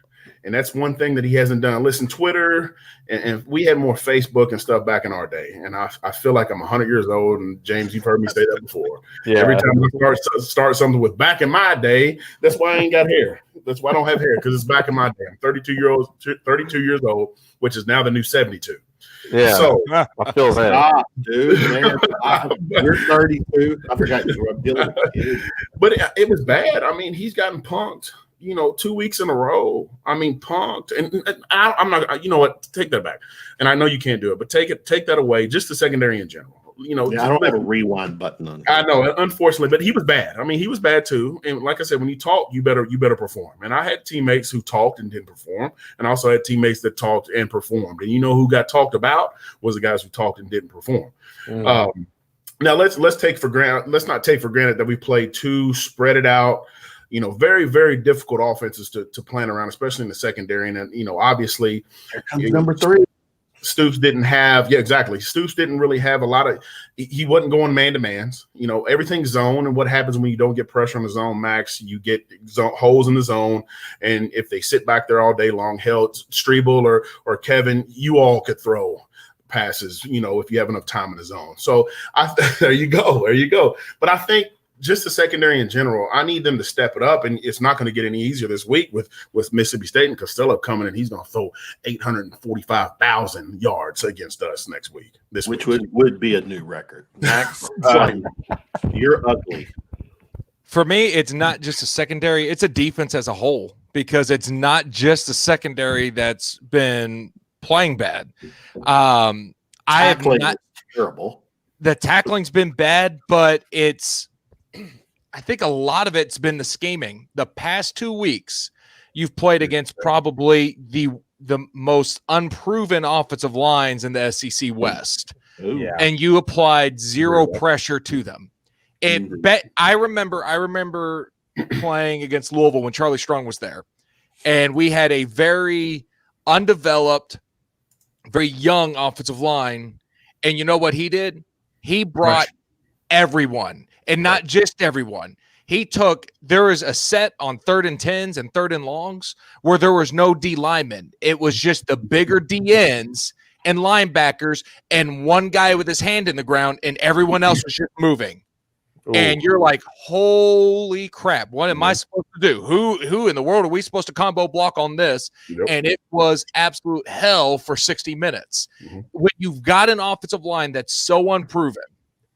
And that's one thing that he hasn't done. Listen, Twitter, and we had more Facebook and stuff back in our day. And I feel like I'm 100 years old. And James, you've heard me say that before. Yeah. Every time I start something with back in my day, that's why I ain't got hair. That's why I don't have hair, because it's back in my day. I'm 32 years old, which is now the new 72. Yeah. So I feel that. Stop, dude, man. You're 32. I forgot you were dealing with kids. but it was bad. I mean, he's gotten punked, 2 weeks in a row. I mean, punked. And I'm not, you know what? Take that back. And I know you can't do it, but take that away. Just the secondary in general. I don't have a rewind button on. I know, unfortunately, but he was bad. I mean, he was bad too. And like I said, when you talk, you better perform. And I had teammates who talked and didn't perform, and I also had teammates that talked and performed. And who got talked about was the guys who talked and didn't perform. Now let's not take for granted that we played two spread it out, very, very difficult offenses to plan around, especially in the secondary. And obviously, here comes number 3. Stoops didn't have, exactly. Stoops didn't really have a lot of, he wasn't going man-to-mans. Everything's zone. And what happens when you don't get pressure on the zone, Max, you get holes in the zone. And if they sit back there all day long, hell, Streble or Kevin, you all could throw passes, if you have enough time in the zone. So there you go. But I think just the secondary in general, I need them to step it up, and it's not going to get any easier this week with Mississippi State and Costello coming, and he's going to throw 845,000 yards against us next week. Which would be a new record. Max, you're ugly. For me, it's not just a secondary; it's a defense as a whole, because it's not just the secondary that's been playing bad. I have not terrible. The tackling's been bad, but I think a lot of it's been the scheming. The past 2 weeks, you've played against probably the most unproven offensive lines in the SEC West. Yeah. And you applied zero pressure to them. I remember playing against Louisville when Charlie Strong was there, and we had a very undeveloped, very young offensive line. And you know what he did? He brought everyone. And not just everyone. There was a set on 3rd and 10s and 3rd and longs where there was no D linemen. It was just the bigger DNs and linebackers and one guy with his hand in the ground, and everyone else was just moving. Ooh. And you're like, holy crap, what am I supposed to do? Who in the world are we supposed to combo block on this? Yep. And it was absolute hell for 60 minutes. Mm-hmm. When you've got an offensive line that's so unproven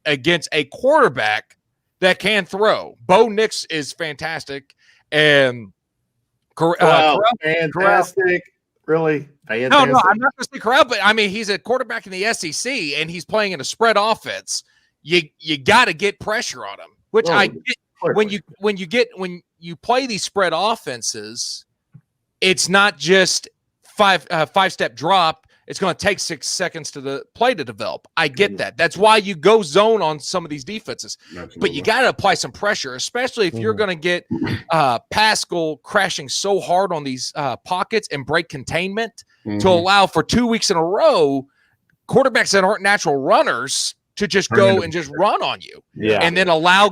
against a quarterback that can throw. Bo Nix is fantastic. And fantastic. Really? Fantastic. No, I'm not going to say Corral, but I mean, he's a quarterback in the SEC and he's playing in a spread offense. You got to get pressure on him, which I get. When you play these spread offenses, it's not just five-step drop. It's going to take 6 seconds to the play to develop. I get that. That's why you go zone on some of these defenses. Absolutely. But you got to apply some pressure, especially if you're going to get Pascal crashing so hard on these pockets and break containment to allow for 2 weeks in a row quarterbacks that aren't natural runners to just go and just run on you. Yeah. And then allow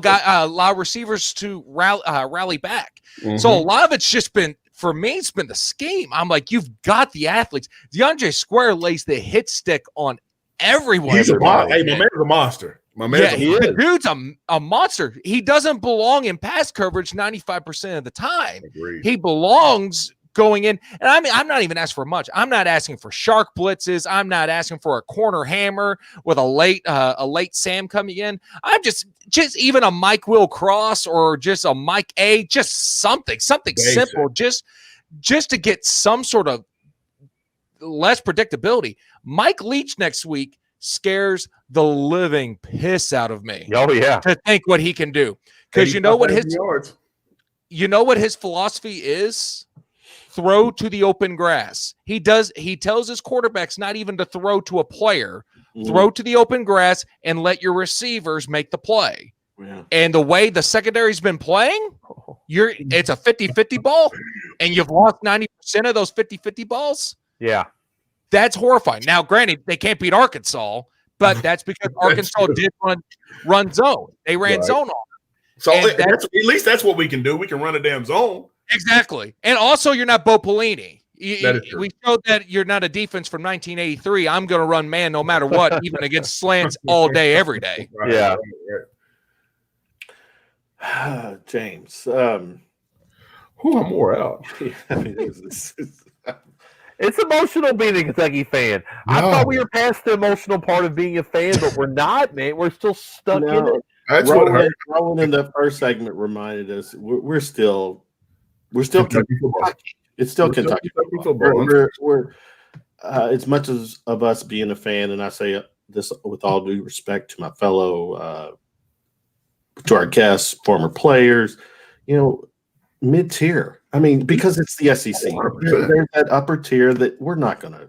receivers to rally back. Mm-hmm. So a lot of it's just been, for me, it's been the scheme. I'm like, you've got the athletes. DeAndre Square lays the hit stick on everyone. He's a monster. Hey, my man's a monster. The dude's a monster. He doesn't belong in pass coverage 95% of the time. Agreed. He belongs going in. And I mean, I'm not even asking for much. I'm not asking for shark blitzes. I'm not asking for a corner hammer with a late Sam coming in. I'm just even a Mike Will cross or just a Mike A, just something basic. Simple, just to get some sort of less predictability. Mike Leach next week scares the living piss out of me. Oh yeah, to think what he can do, because you know what his philosophy is. Throw to the open grass. He tells his quarterbacks not even to throw to a player. Throw to the open grass and let your receivers make the play. Yeah. And the way the secondary's been playing, it's a 50-50 ball, and you've lost 90% of those 50-50 balls. Yeah. That's horrifying. Now, granted, they can't beat Arkansas, but that's because Arkansas did run zone. They ran zone on them. So at least that's what we can do. We can run a damn zone. Exactly. And also, you're not Bo Pelini. We showed that you're not a defense from 1983. I'm going to run man no matter what, even against slants all day, every day. Yeah. James, Who I'm more out. It's emotional being a Kentucky fan. I thought we were past the emotional part of being a fan, but we're not, man. We're still stuck in it. That's what hurt. Rowland in the first segment reminded us we're still Kentucky football. It's still Kentucky football. We're as much as of us being a fan, and I say this with all due respect to my fellow, to our guests, former players, mid-tier. I mean, because it's the SEC. There's that upper tier that we're not going to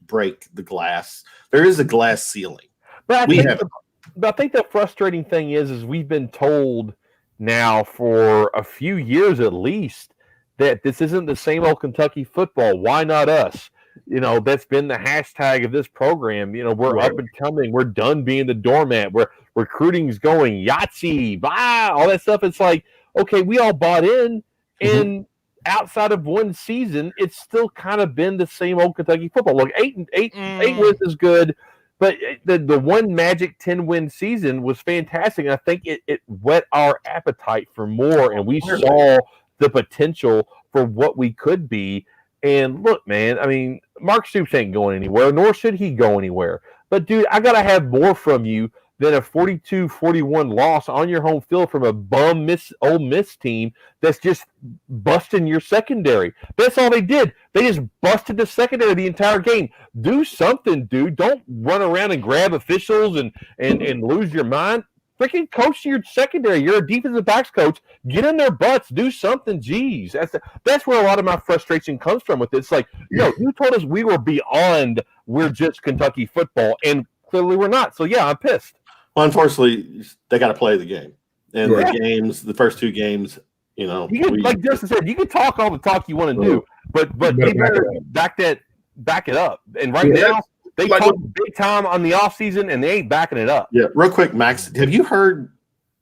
break the glass. There is a glass ceiling. But I think the frustrating thing is we've been told now for a few years at least that this isn't the same old Kentucky football. Why not us? That's been the hashtag of this program. We're up and coming. We're done being the doormat. Where recruiting's going, Yahtzee, all that stuff. It's like, okay, we all bought in, and outside of one season, it's still kind of been the same old Kentucky football. Look, eight wins is good, but the one magic 10-win season was fantastic. And I think it whet our appetite for more, and we saw the potential for what we could be. And look, man, I mean, Mark Stoops ain't going anywhere, nor should he go anywhere. But, dude, I got to have more from you than a 42-41 loss on your home field from a bum Ole Miss team that's just busting your secondary. That's all they did. They just busted the secondary the entire game. Do something, dude. Don't run around and grab officials and lose your mind. Freaking coach your secondary. You're a defensive backs coach. Get in their butts. Do something. Jeez. That's where a lot of my frustration comes from with it. It's like, you told us we were beyond we're just Kentucky football, and clearly we're not. So, yeah, I'm pissed. Well, unfortunately, they got to play the game. And the first two games, like Justin said, you can talk all the talk you want to do, but they better back it up. And now, they talk big time on the offseason, and they ain't backing it up. Yeah, real quick, Max, have you heard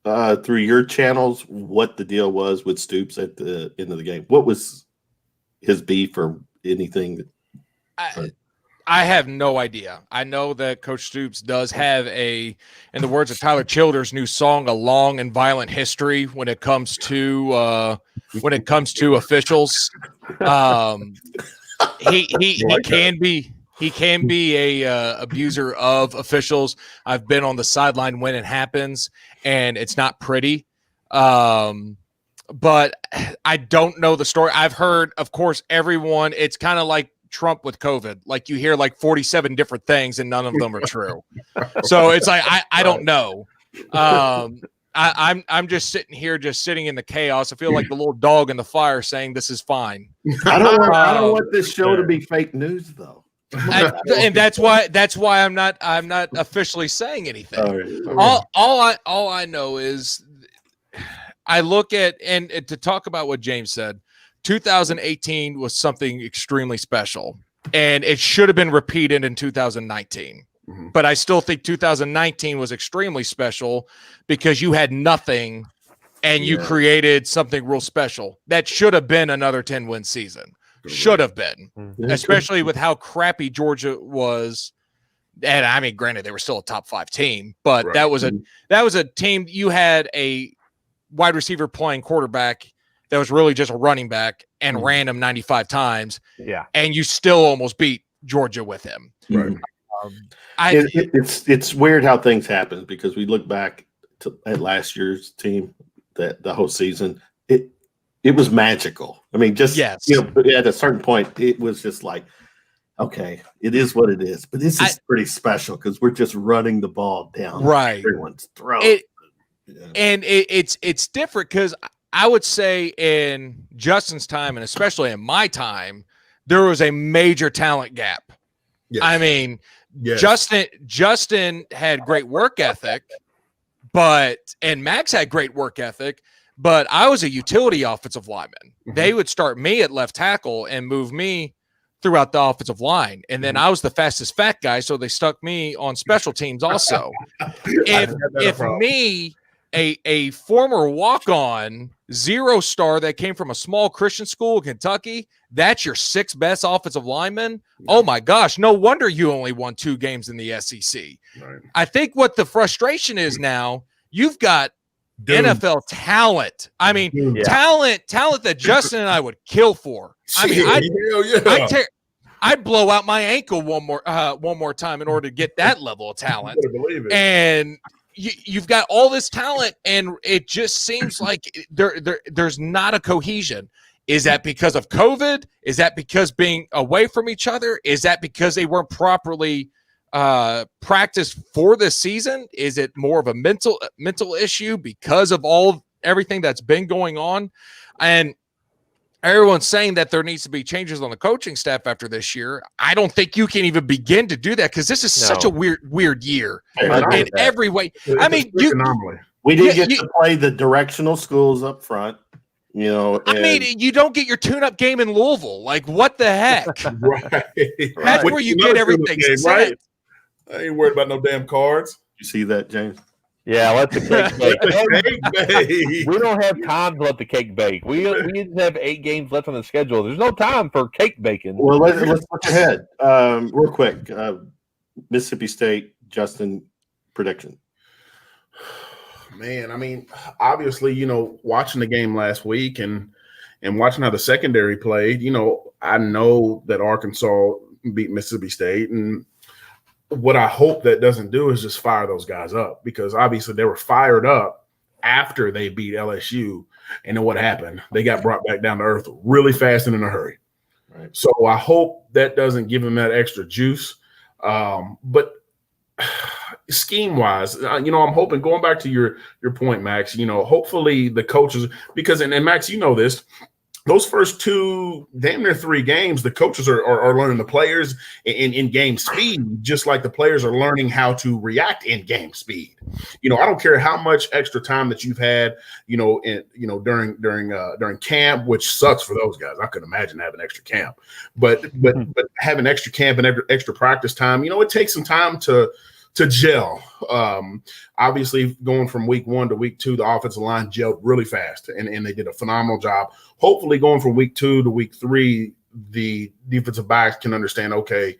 through your channels what the deal was with Stoops at the end of the game? What was his beef or anything? I have no idea. I know that Coach Stoops does have in the words of Tyler Childers' new song, a long and violent history when it comes to officials. He can be a abuser of officials. I've been on the sideline when it happens, and it's not pretty. But I don't know the story. I've heard, of course, everyone. It's kind of like Trump with COVID. Like you hear like 47 different things, and none of them are true. So it's like I don't know. I'm just sitting in the chaos. I feel like the little dog in the fire saying this is fine. I don't want this show to be fake news though. And that's why I'm not officially saying anything. All I know is I look at and to talk about what James said, 2018 was something extremely special, and it should have been repeated in 2019. Mm-hmm. But I still think 2019 was extremely special because you had nothing and you created something real special. That should have been another 10-win season. Should have been, especially with how crappy Georgia was. And I mean, granted, they were still a top 5 team, but that was a team. You had a wide receiver playing quarterback that was really just a running back and ran him 95 times. Yeah. And you still almost beat Georgia with him. Right. It's weird how things happen because we look back at last year's team, that the whole season, it was magical. I mean, just at a certain point, it was just like, okay, it is what it is. But this is pretty special because we're just running the ball down everyone's throat. And it's different because I would say in Justin's time, and especially in my time, there was a major talent gap. Yes. I mean, Justin had great work ethic, and Max had great work ethic, but I was a utility offensive lineman. Mm-hmm. They would start me at left tackle and move me throughout the offensive line. And then I was the fastest fat guy, so they stuck me on special teams also. if me, a former walk-on 0-star that came from a small Christian school in Kentucky, that's your 6th best offensive lineman. Oh my gosh, no wonder you only won 2 games in the SEC. Right. I think what the frustration is now, you've got Dude. NFL talent. I mean, Dude. talent that Justin and I would kill for. I mean, hell yeah. I'd blow out my ankle one more time in order to get that level of talent. You better believe it. And you've got all this talent, and it just seems like there's not a cohesion. Is that because of COVID? Is that because being away from each other? Is that because they weren't properly practiced for this season? Is it more of a mental issue because of everything that's been going on? And everyone's saying that there needs to be changes on the coaching staff after this year. I don't think you can even begin to do that because this is such a weird year in every way. I mean, we did get to play the directional schools up front. You know, I mean, you don't get your tune-up game in Louisville. Like, what the heck? Right. That's where you get everything set. Right? I ain't worried about no damn cards. You see that, James? Yeah, let the cake bake. Bake. We don't have time to let the cake bake. We just have 8 games left on the schedule. There's no time for cake baking. Well, let's look ahead real quick. Mississippi State, Justin, prediction. Man, I mean, obviously, you know, watching the game last week and watching how the secondary played, you know, I know that Arkansas beat Mississippi State, and what I hope that doesn't do is just fire those guys up, because obviously they were fired up after they beat LSU, and then what happened? They got brought back down to earth really fast and in a hurry. Right. So I hope that doesn't give them that extra juice. But scheme-wise, you know, I'm hoping, going back to your point, Max, you know, hopefully the coaches, because, and Max, you know this, those first 2, damn near 3 games, the coaches are learning the players in game speed, just like the players are learning how to react in game speed. You know, I don't care how much extra time that you've had, you know, during camp, which sucks for those guys. I couldn't imagine having extra camp, but having extra camp and extra practice time, you know, it takes some time to gel. Obviously, going from week 1 to week 2, the offensive line gelled really fast, and they did a phenomenal job. Hopefully, going from week 2 to week 3, the defensive backs can understand, okay,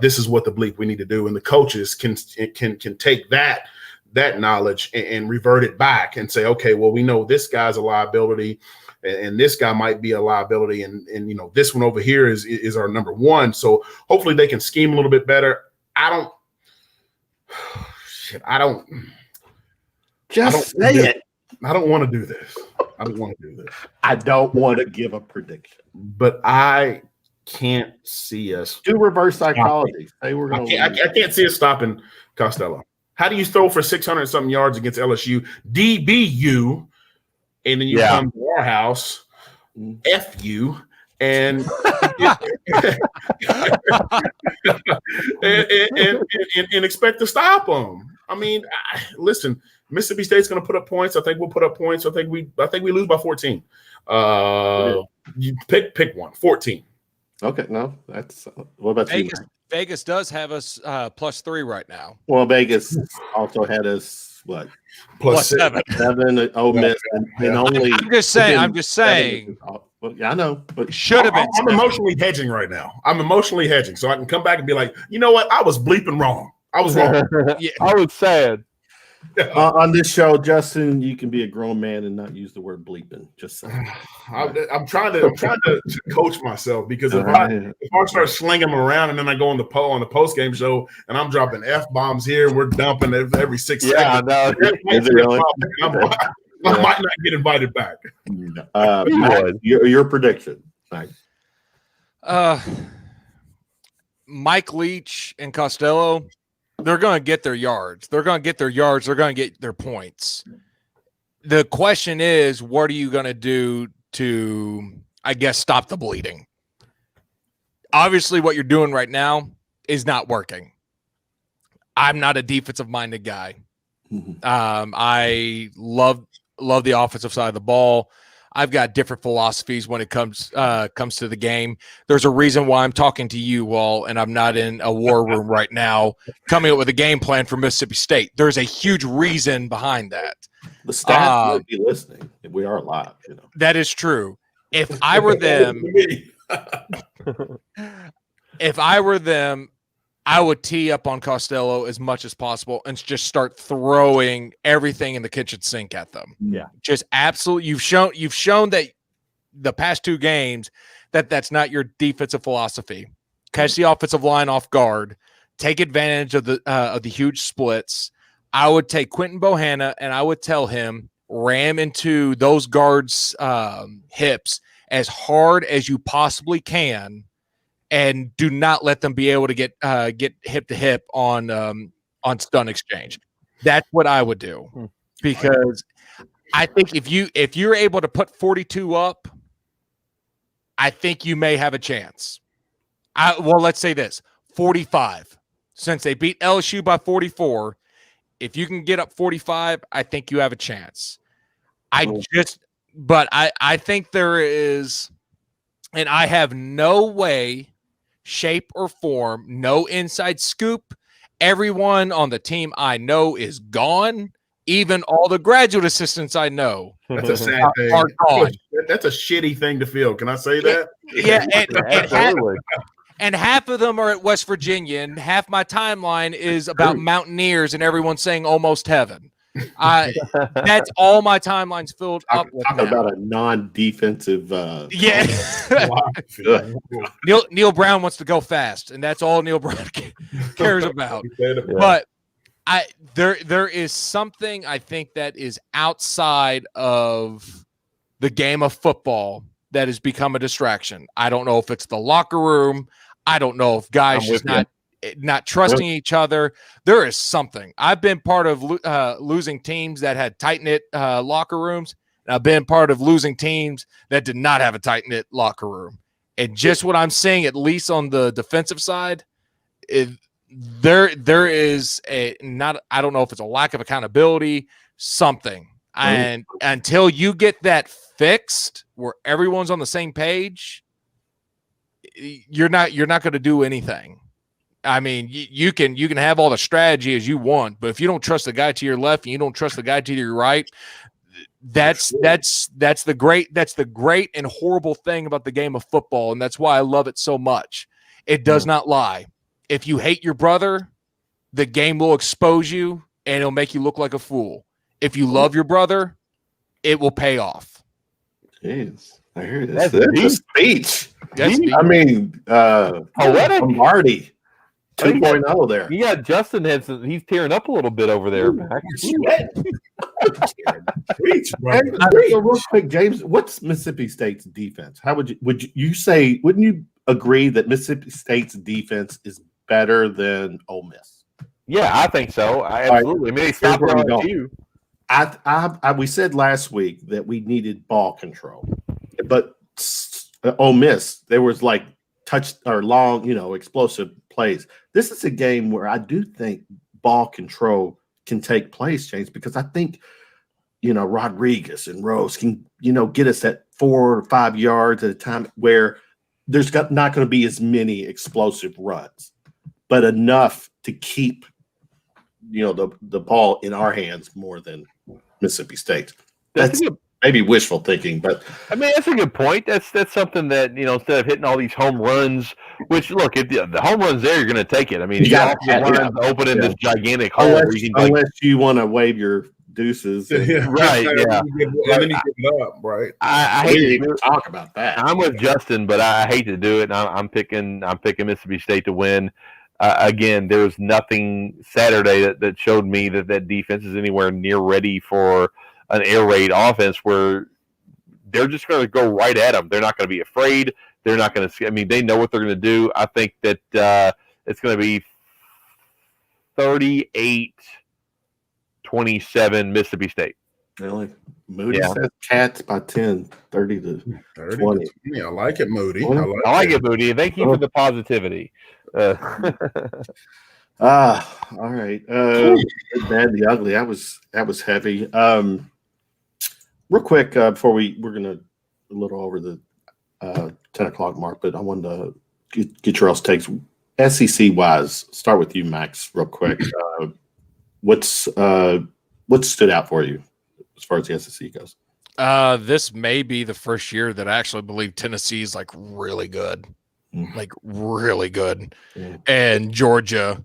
this is what the bleep we need to do, and the coaches can take that knowledge and revert it back and say, okay, well, we know this guy's a liability, and this guy might be a liability, and you know, this one over here is our number 1. So hopefully they can scheme a little bit better. I don't want to do this. I don't want to give a prediction. But I can't see us. Do reverse psychology. Say we're going. I can't see us stopping Costello. How do you throw for 600-something yards against LSU, DBU, and then you come to our house, F you, and and expect to stop them? I mean, listen, Mississippi State's going to put up points. I think we'll put up points. I think we lose by 14. You pick one. 14. Okay, no, that's what about Vegas? you? Vegas does have us +3 right now. Well, Vegas also had us what? +7. 7 Ole Miss, and only. I'm just saying. Well, yeah, I know, but Should have been. I'm emotionally hedging right now. So I can come back and be like, you know what? I was bleeping wrong. I was wrong. I was sad. On this show, Justin, you can be a grown man and not use the word bleeping. Just saying. I'm trying to coach myself, because if I start slinging them around and then I go on the post game show and I'm dropping F-bombs here, we're dumping every 6 seconds. Yeah, no, is it really? I might not get invited back. Matt, your prediction. Thanks. Mike Leach and Costello, they're going to get their yards. They're going to get their points. The question is, what are you going to do to, I guess, stop the bleeding? Obviously, what you're doing right now is not working. I'm not a defensive-minded guy. I love the offensive side of the ball. I've got different philosophies when it comes to the game. There's a reason why I'm talking to you all, and I'm not in a war room right now coming up with a game plan for Mississippi State. There's a huge reason behind that. The staff would be listening. We are live, you know. That is true. If I were them, I would tee up on Costello as much as possible and just start throwing everything in the kitchen sink at them. Yeah. Just absolutely. You've shown that the past 2 games that's not your defensive philosophy. Catch the offensive line off guard, take advantage of the huge splits. I would take Quentin Bohanna and I would tell him, ram into those guards' hips as hard as you possibly can, and do not let them be able to get hip to hip on stun exchange. That's what I would do, because I think if you're able to put 42 up, I think you may have a chance. Let's say this: 45. Since they beat LSU by 44, if you can get up 45, I think you have a chance. I think there is, and I have no way, shape, or form, no inside scoop. Everyone on the team I know is gone. Even all the graduate assistants I know. That's a sad thing. Are gone. That's a shitty thing to feel. Can I say that? Yeah, Absolutely. and half of them are at West Virginia, and half my timeline is about Mountaineers and everyone saying almost heaven. That's all my timeline's filled up with. Talk about a non-defensive. Yeah. Good. Neil Brown wants to go fast, and that's all Neil Brown cares about. Yeah. But there is something I think that is outside of the game of football that has become a distraction. I don't know if it's the locker room. I don't know if guys just not trusting each other. There is something. I've been part of losing teams that had tight-knit locker rooms, and I've been part of losing teams that did not have a tight-knit locker room. And just what I'm seeing, at least on the defensive side, there is I don't know if it's a lack of accountability, something. And until you get that fixed where everyone's on the same page, you're not going to do anything. I mean, you can have all the strategy as you want, but if you don't trust the guy to your left and you don't trust the guy to your right, that's the great and horrible thing about the game of football, and that's why I love it so much. It does not lie. If you hate your brother, the game will expose you and it'll make you look like a fool. If you love your brother, it will pay off. Jeez, I hear this. That's That's deep. a speech. That's deep. I mean, Poetic. Marty 2.0 there. You got Justin he's tearing up a little bit over there, Mac. Preach, bro. Hey, so real quick, James, what's Mississippi State's defense? How would you say? Wouldn't you agree that Mississippi State's defense is better than Ole Miss? Yeah, I think so. Absolutely. I mean, they stopped where we go. you. We said last week that we needed ball control, but Ole Miss, there was like touch or long, explosive plays. This is a game where I do think ball control can take place, James, because I think, Rodriguez and Rose can, get us at 4 or 5 yards at a time where there's not going to be as many explosive runs, but enough to keep, the ball in our hands more than Mississippi State. That's maybe wishful thinking, but I mean, that's a good point. That's something that, instead of hitting all these home runs, which, look, if the home runs there, you're going to take it. I mean, you got lines open in this gigantic hole. Unless you want to wave your deuces. Right, yeah. And then you give it up, right? I We hate didn't to even talk about that. I'm with Justin, but I hate to do it. And I'm picking Mississippi State to win. Again, there's nothing Saturday that showed me that defense is anywhere near ready for an air raid offense where they're just going to go right at them. They're not going to be afraid. They're not going to. I mean, they know what they're going to do. I think that it's going to be 38-27 Mississippi State. Really? Moody says Cats by 10, 30 to 20. Yeah, I like it, Moody. I like it, Moody. Thank you for the positivity. All right. Good, bad, the ugly. That was heavy. Real quick, before we're gonna a little over the 10 o'clock mark, but I wanted to get your else takes. SEC wise, start with you, Max, real quick. What stood out for you as far as the SEC goes? This may be the first year that I actually believe Tennessee is like really good. like really good. Mm. And Georgia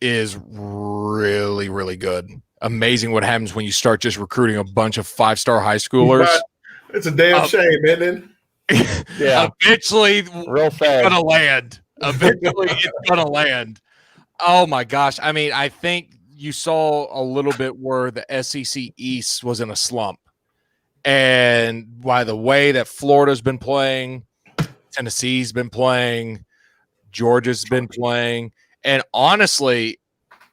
is really, really good. Amazing what happens when you start just recruiting a bunch of 5-star high schoolers. It's a damn shame, isn't it? Yeah, Eventually, real it's sad. gonna land. Eventually, it's gonna land. Oh my gosh! I mean, I think you saw a little bit where the SEC East was in a slump, and by the way that Florida's been playing, Tennessee's been playing, Georgia's been playing, and honestly,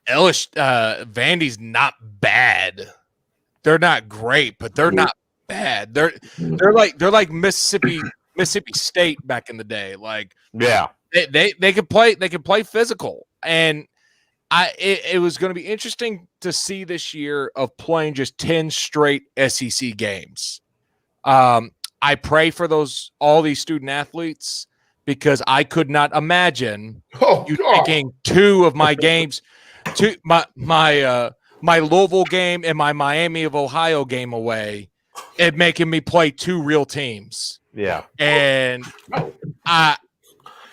Vandy's not bad. They're not great, but they're not bad. They're like Mississippi State back in the day. Like Yeah, they could play physical, and it was going to be interesting to see this year of playing just 10 straight SEC games. I pray for all these student athletes because I could not imagine taking 2 of my games, my Louisville game and my Miami of Ohio game away, and making me play 2 real teams. yeah. And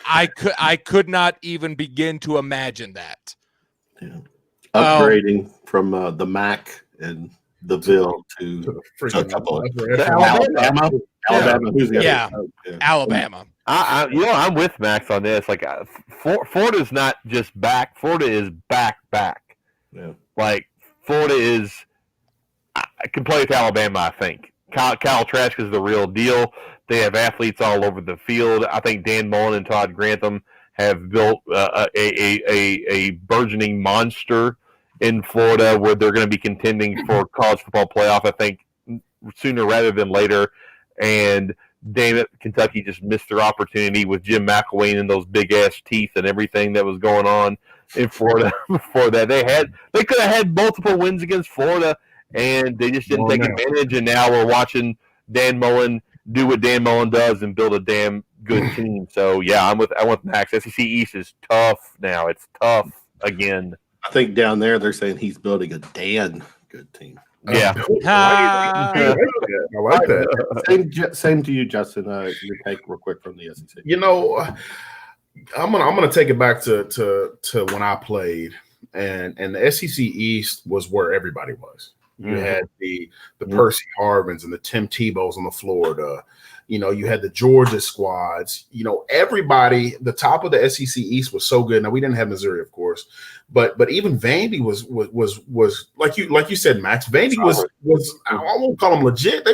I could not even begin to imagine that. Yeah. Upgrading from the MAC and the Ville to a couple of Alabama. Who's the Yeah. other? Yeah. Alabama. I'm with Max on this. Like, Florida's not just back. Florida is back. Yeah. Like, Florida is can play with Alabama. I think Kyle Trask is the real deal. They have athletes all over the field. I think Dan Mullen and Todd Grantham have built a burgeoning monster in Florida where they're going to be contending for college football playoff, I think, sooner rather than later. And damn it, Kentucky just missed their opportunity with Jim McElwain and those big-ass teeth and everything that was going on in Florida before that. They could have had multiple wins against Florida, and they just didn't take advantage. And now we're watching Dan Mullen do what Dan Mullen does and build a damn good team. So yeah, I'm with Max. SEC East is tough now. It's tough again. I think down there they're saying he's building a damn good team. Yeah. I like that. Same to you, Justin. Your take real quick from the SEC. You know, I'm gonna take it back to when I played, and the SEC East was where everybody was. You had the Percy Harvins and the Tim Tebow's on the Florida. You had the Georgia squads. Everybody. The top of the SEC East was so good. Now we didn't have Missouri, of course, but even Vandy was like you said, Max. Vandy was I won't call them legit.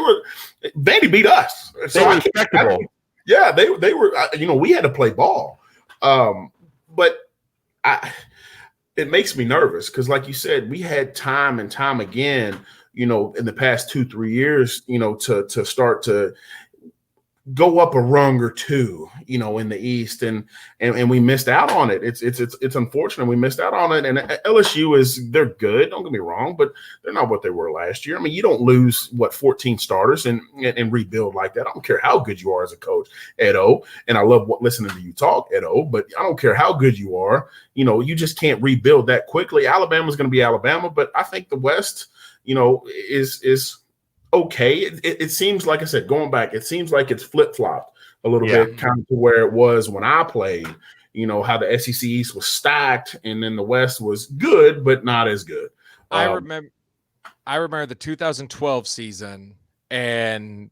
Vandy beat us. So they were respectable. Yeah, they were. We had to play ball, but it makes me nervous because, like you said, we had time and time again, in the past 2-3 years, to start to go up a rung or two, in the East, and we missed out on it. It's unfortunate we missed out on it. And LSU they're good, don't get me wrong, but they're not what they were last year. I mean, you don't lose 14 starters and rebuild like that. I don't care how good you are as a coach, Edo, and I love listening to you talk, Edo, but I don't care how good you are. You just can't rebuild that quickly. Alabama's going to be Alabama, but I think the West, is okay. It seems, like I said, going back, it seems like it's flip-flopped a little bit, kind of to where it was when I played, how the SEC East was stacked and then the West was good, but not as good. I remember the 2012 season, and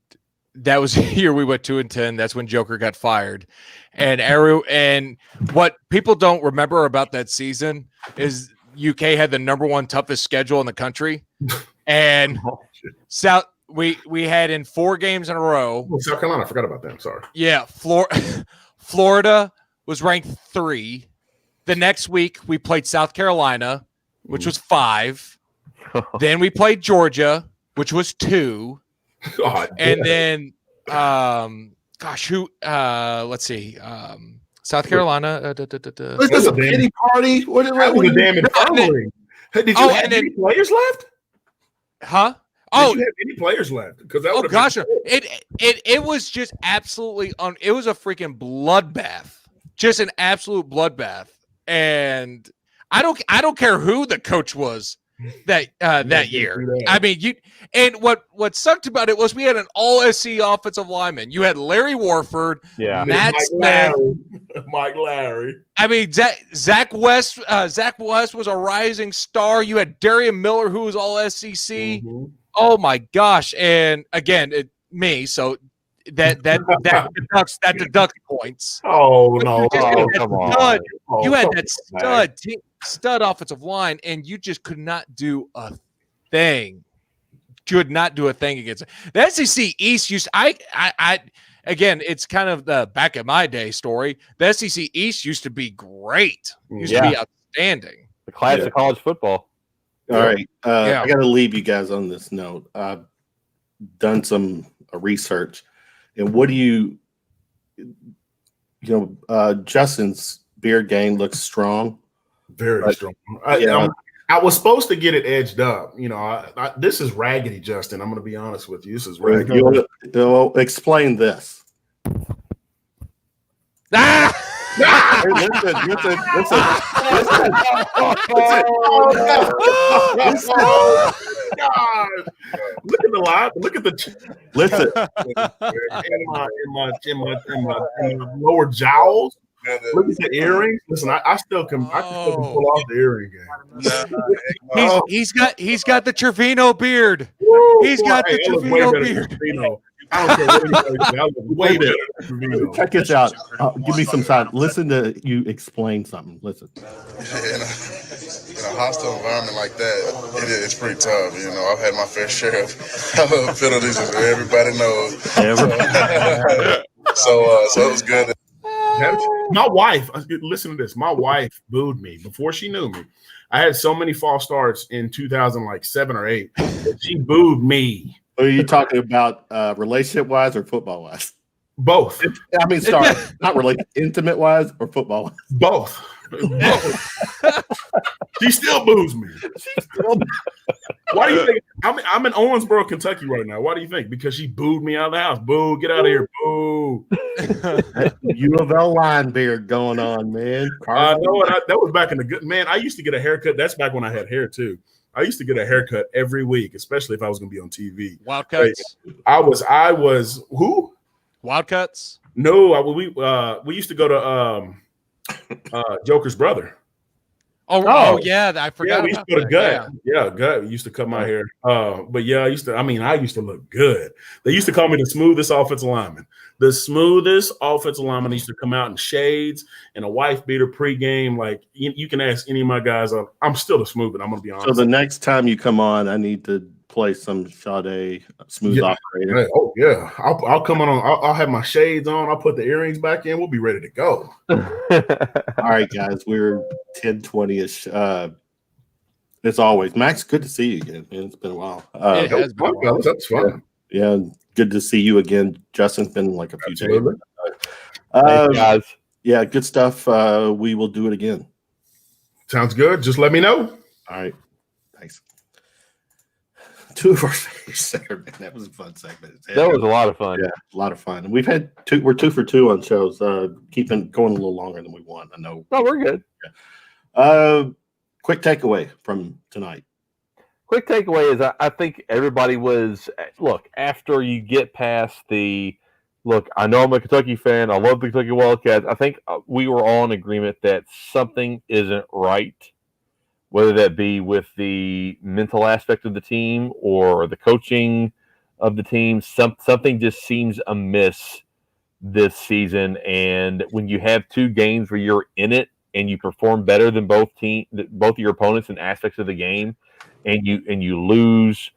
that was the year we went 2-10. That's when Joker got fired. And what people don't remember about that season is UK had the number 1 toughest schedule in the country. And we had in 4 games in a row. Oh, South Carolina, I forgot about that. I'm sorry. Yeah, Florida was ranked 3. The next week we played South Carolina, which was 5. Then we played Georgia, which was 2. God, and then let's see. South Carolina. This is a pity party. What was a damn infirmary. Did you have any players left? Huh? Did you have any players left? Because that gosh, it was just absolutely it was a freaking bloodbath, just an absolute bloodbath. And I don't care who the coach was. that year. I mean, and what sucked about it was we had an all SC offensive lineman. You had Larry Warford, Yeah. Matt Smith, Mike Larry. I mean, Zach West was a rising star. You had Darian Miller, who was all SEC. Mm-hmm. Oh my gosh! And again, me. So that deducts points. Oh no! You had that stud offensive line, and you just could not do a thing. Could not do a thing against it. The SEC East used. Again, it's kind of the back in my day story. The SEC East used to be great. Used to be outstanding. The class of college football. All right. I got to leave you guys on this note. I've done some research. And what do you Justin's beard game looks strong. Very strong. I was supposed to get it edged up. This is raggedy, Justin. I'm going to be honest with you. This is raggedy. You'll explain this. Listen. God. Look at the line. Look at the listen. in my lower jowls. Look at the earrings. Listen, I still can pull off the earring game. He's got the Trevino beard. He's got the Trevino beard. I don't care what he says. Way better. Check this out. Give me some time. Listen to you explain something. Listen. In a hostile environment like that, it's pretty tough. I've had my fair share of penalties, as everybody knows. So it was good. My wife, listen to this. My wife booed me before she knew me. I had so many false starts in 2007 or 8. She booed me. Are you talking about relationship-wise or football-wise? Both. I mean, sorry, not related. Intimate-wise or football-wise? Both. She still boos me. Why do you think? I'm in Owensboro, Kentucky right now. Why do you think? Because she booed me out of the house. Boo, get out of here. Boo. U of L line beard going on, man. I know it. That was back in the good man. I used to get a haircut. That's back when I had hair too. I used to get a haircut every week, especially if I was going to be on TV. Wildcats. I was who? Wildcats. No, we used to go to Joker's brother. Oh yeah, I forgot. Yeah, we used to go to Gut. Yeah, Gut. We used to cut my hair. But yeah, I used to look good. They used to call me the smoothest offensive lineman. The smoothest offensive lineman. I used to come out in shades and a wife beater pregame. Like you can ask any of my guys. I'm still the smooth, but I'm gonna be honest. So the next time you come on, I need to play some Sade smooth operator. Hey, oh yeah, I'll come on. I'll have my shades on. I'll put the earrings back in. We'll be ready to go. All right, guys, we're 10:20ish. As always, Max, good to see you again. Man, it's been a while. It has been a while. That's fun. Yeah, good to see you again, Justin. It's been like a few Absolutely. days. Thanks, guys. Yeah, good stuff. We will do it again. Sounds good. Just let me know. All right. Thanks. 2 of our favorite segments. That was a fun segment. That was a lot of fun. Yeah, a lot of fun. And we've had we're 2 for 2 on shows. Keeping going a little longer than we want. I know. No, we're good. Yeah. Quick takeaway from tonight. Quick takeaway is I think everybody was after you get past I know I'm a Kentucky fan. I love the Kentucky Wildcats. I think we were all in agreement that something isn't right, whether that be with the mental aspect of the team or the coaching of the team. Something just seems amiss this season. And when you have 2 games where you're in it and you perform better than both of your opponents in aspects of the game, and you lose,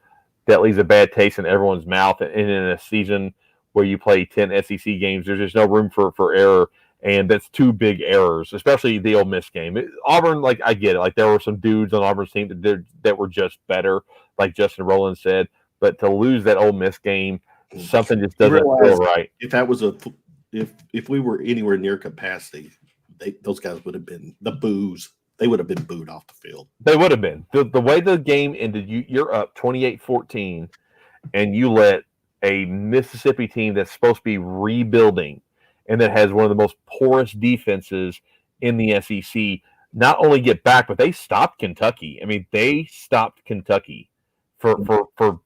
that leaves a bad taste in everyone's mouth. And in a season where you play 10 SEC games, there's just no room for error. And that's 2 big errors, especially the Ole Miss game. Auburn, I get it. There were some dudes on Auburn's team that were just better, like Justin Rowland said. But to lose that Ole Miss game, something just doesn't feel right. If that was if we were anywhere near capacity, those guys would have been the boos. They would have been booed off the field. They would have been. The way the game ended, you're up 28-14, and you let a Mississippi team that's supposed to be rebuilding and that has one of the most porous defenses in the SEC not only get back, but they stopped Kentucky. I mean, they stopped Kentucky for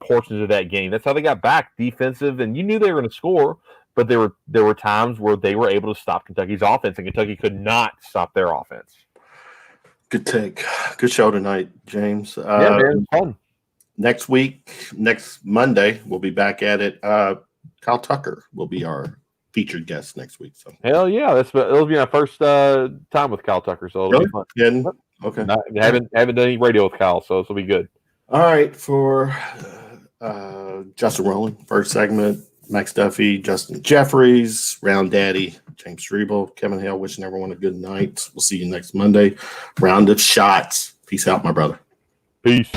portions of that game. That's how they got back, defensive, and you knew they were going to score, but there were times where they were able to stop Kentucky's offense, and Kentucky could not stop their offense. Good take. Good show tonight, James. Yeah, man, it's fun. Next week, next Monday, we'll be back at it. Kyle Tucker will be our featured guest next week. So Hell yeah, it'll be my first time with Kyle Tucker, so it'll be fun. Again? Okay. Haven't done any radio with Kyle, so this will be good. All right, for Justin Rowland, first segment, Max Duffy, Justin Jeffries, Round Daddy, James Streble, Kevin Hale, wishing everyone a good night. We'll see you next Monday. Round of shots. Peace out, my brother. Peace.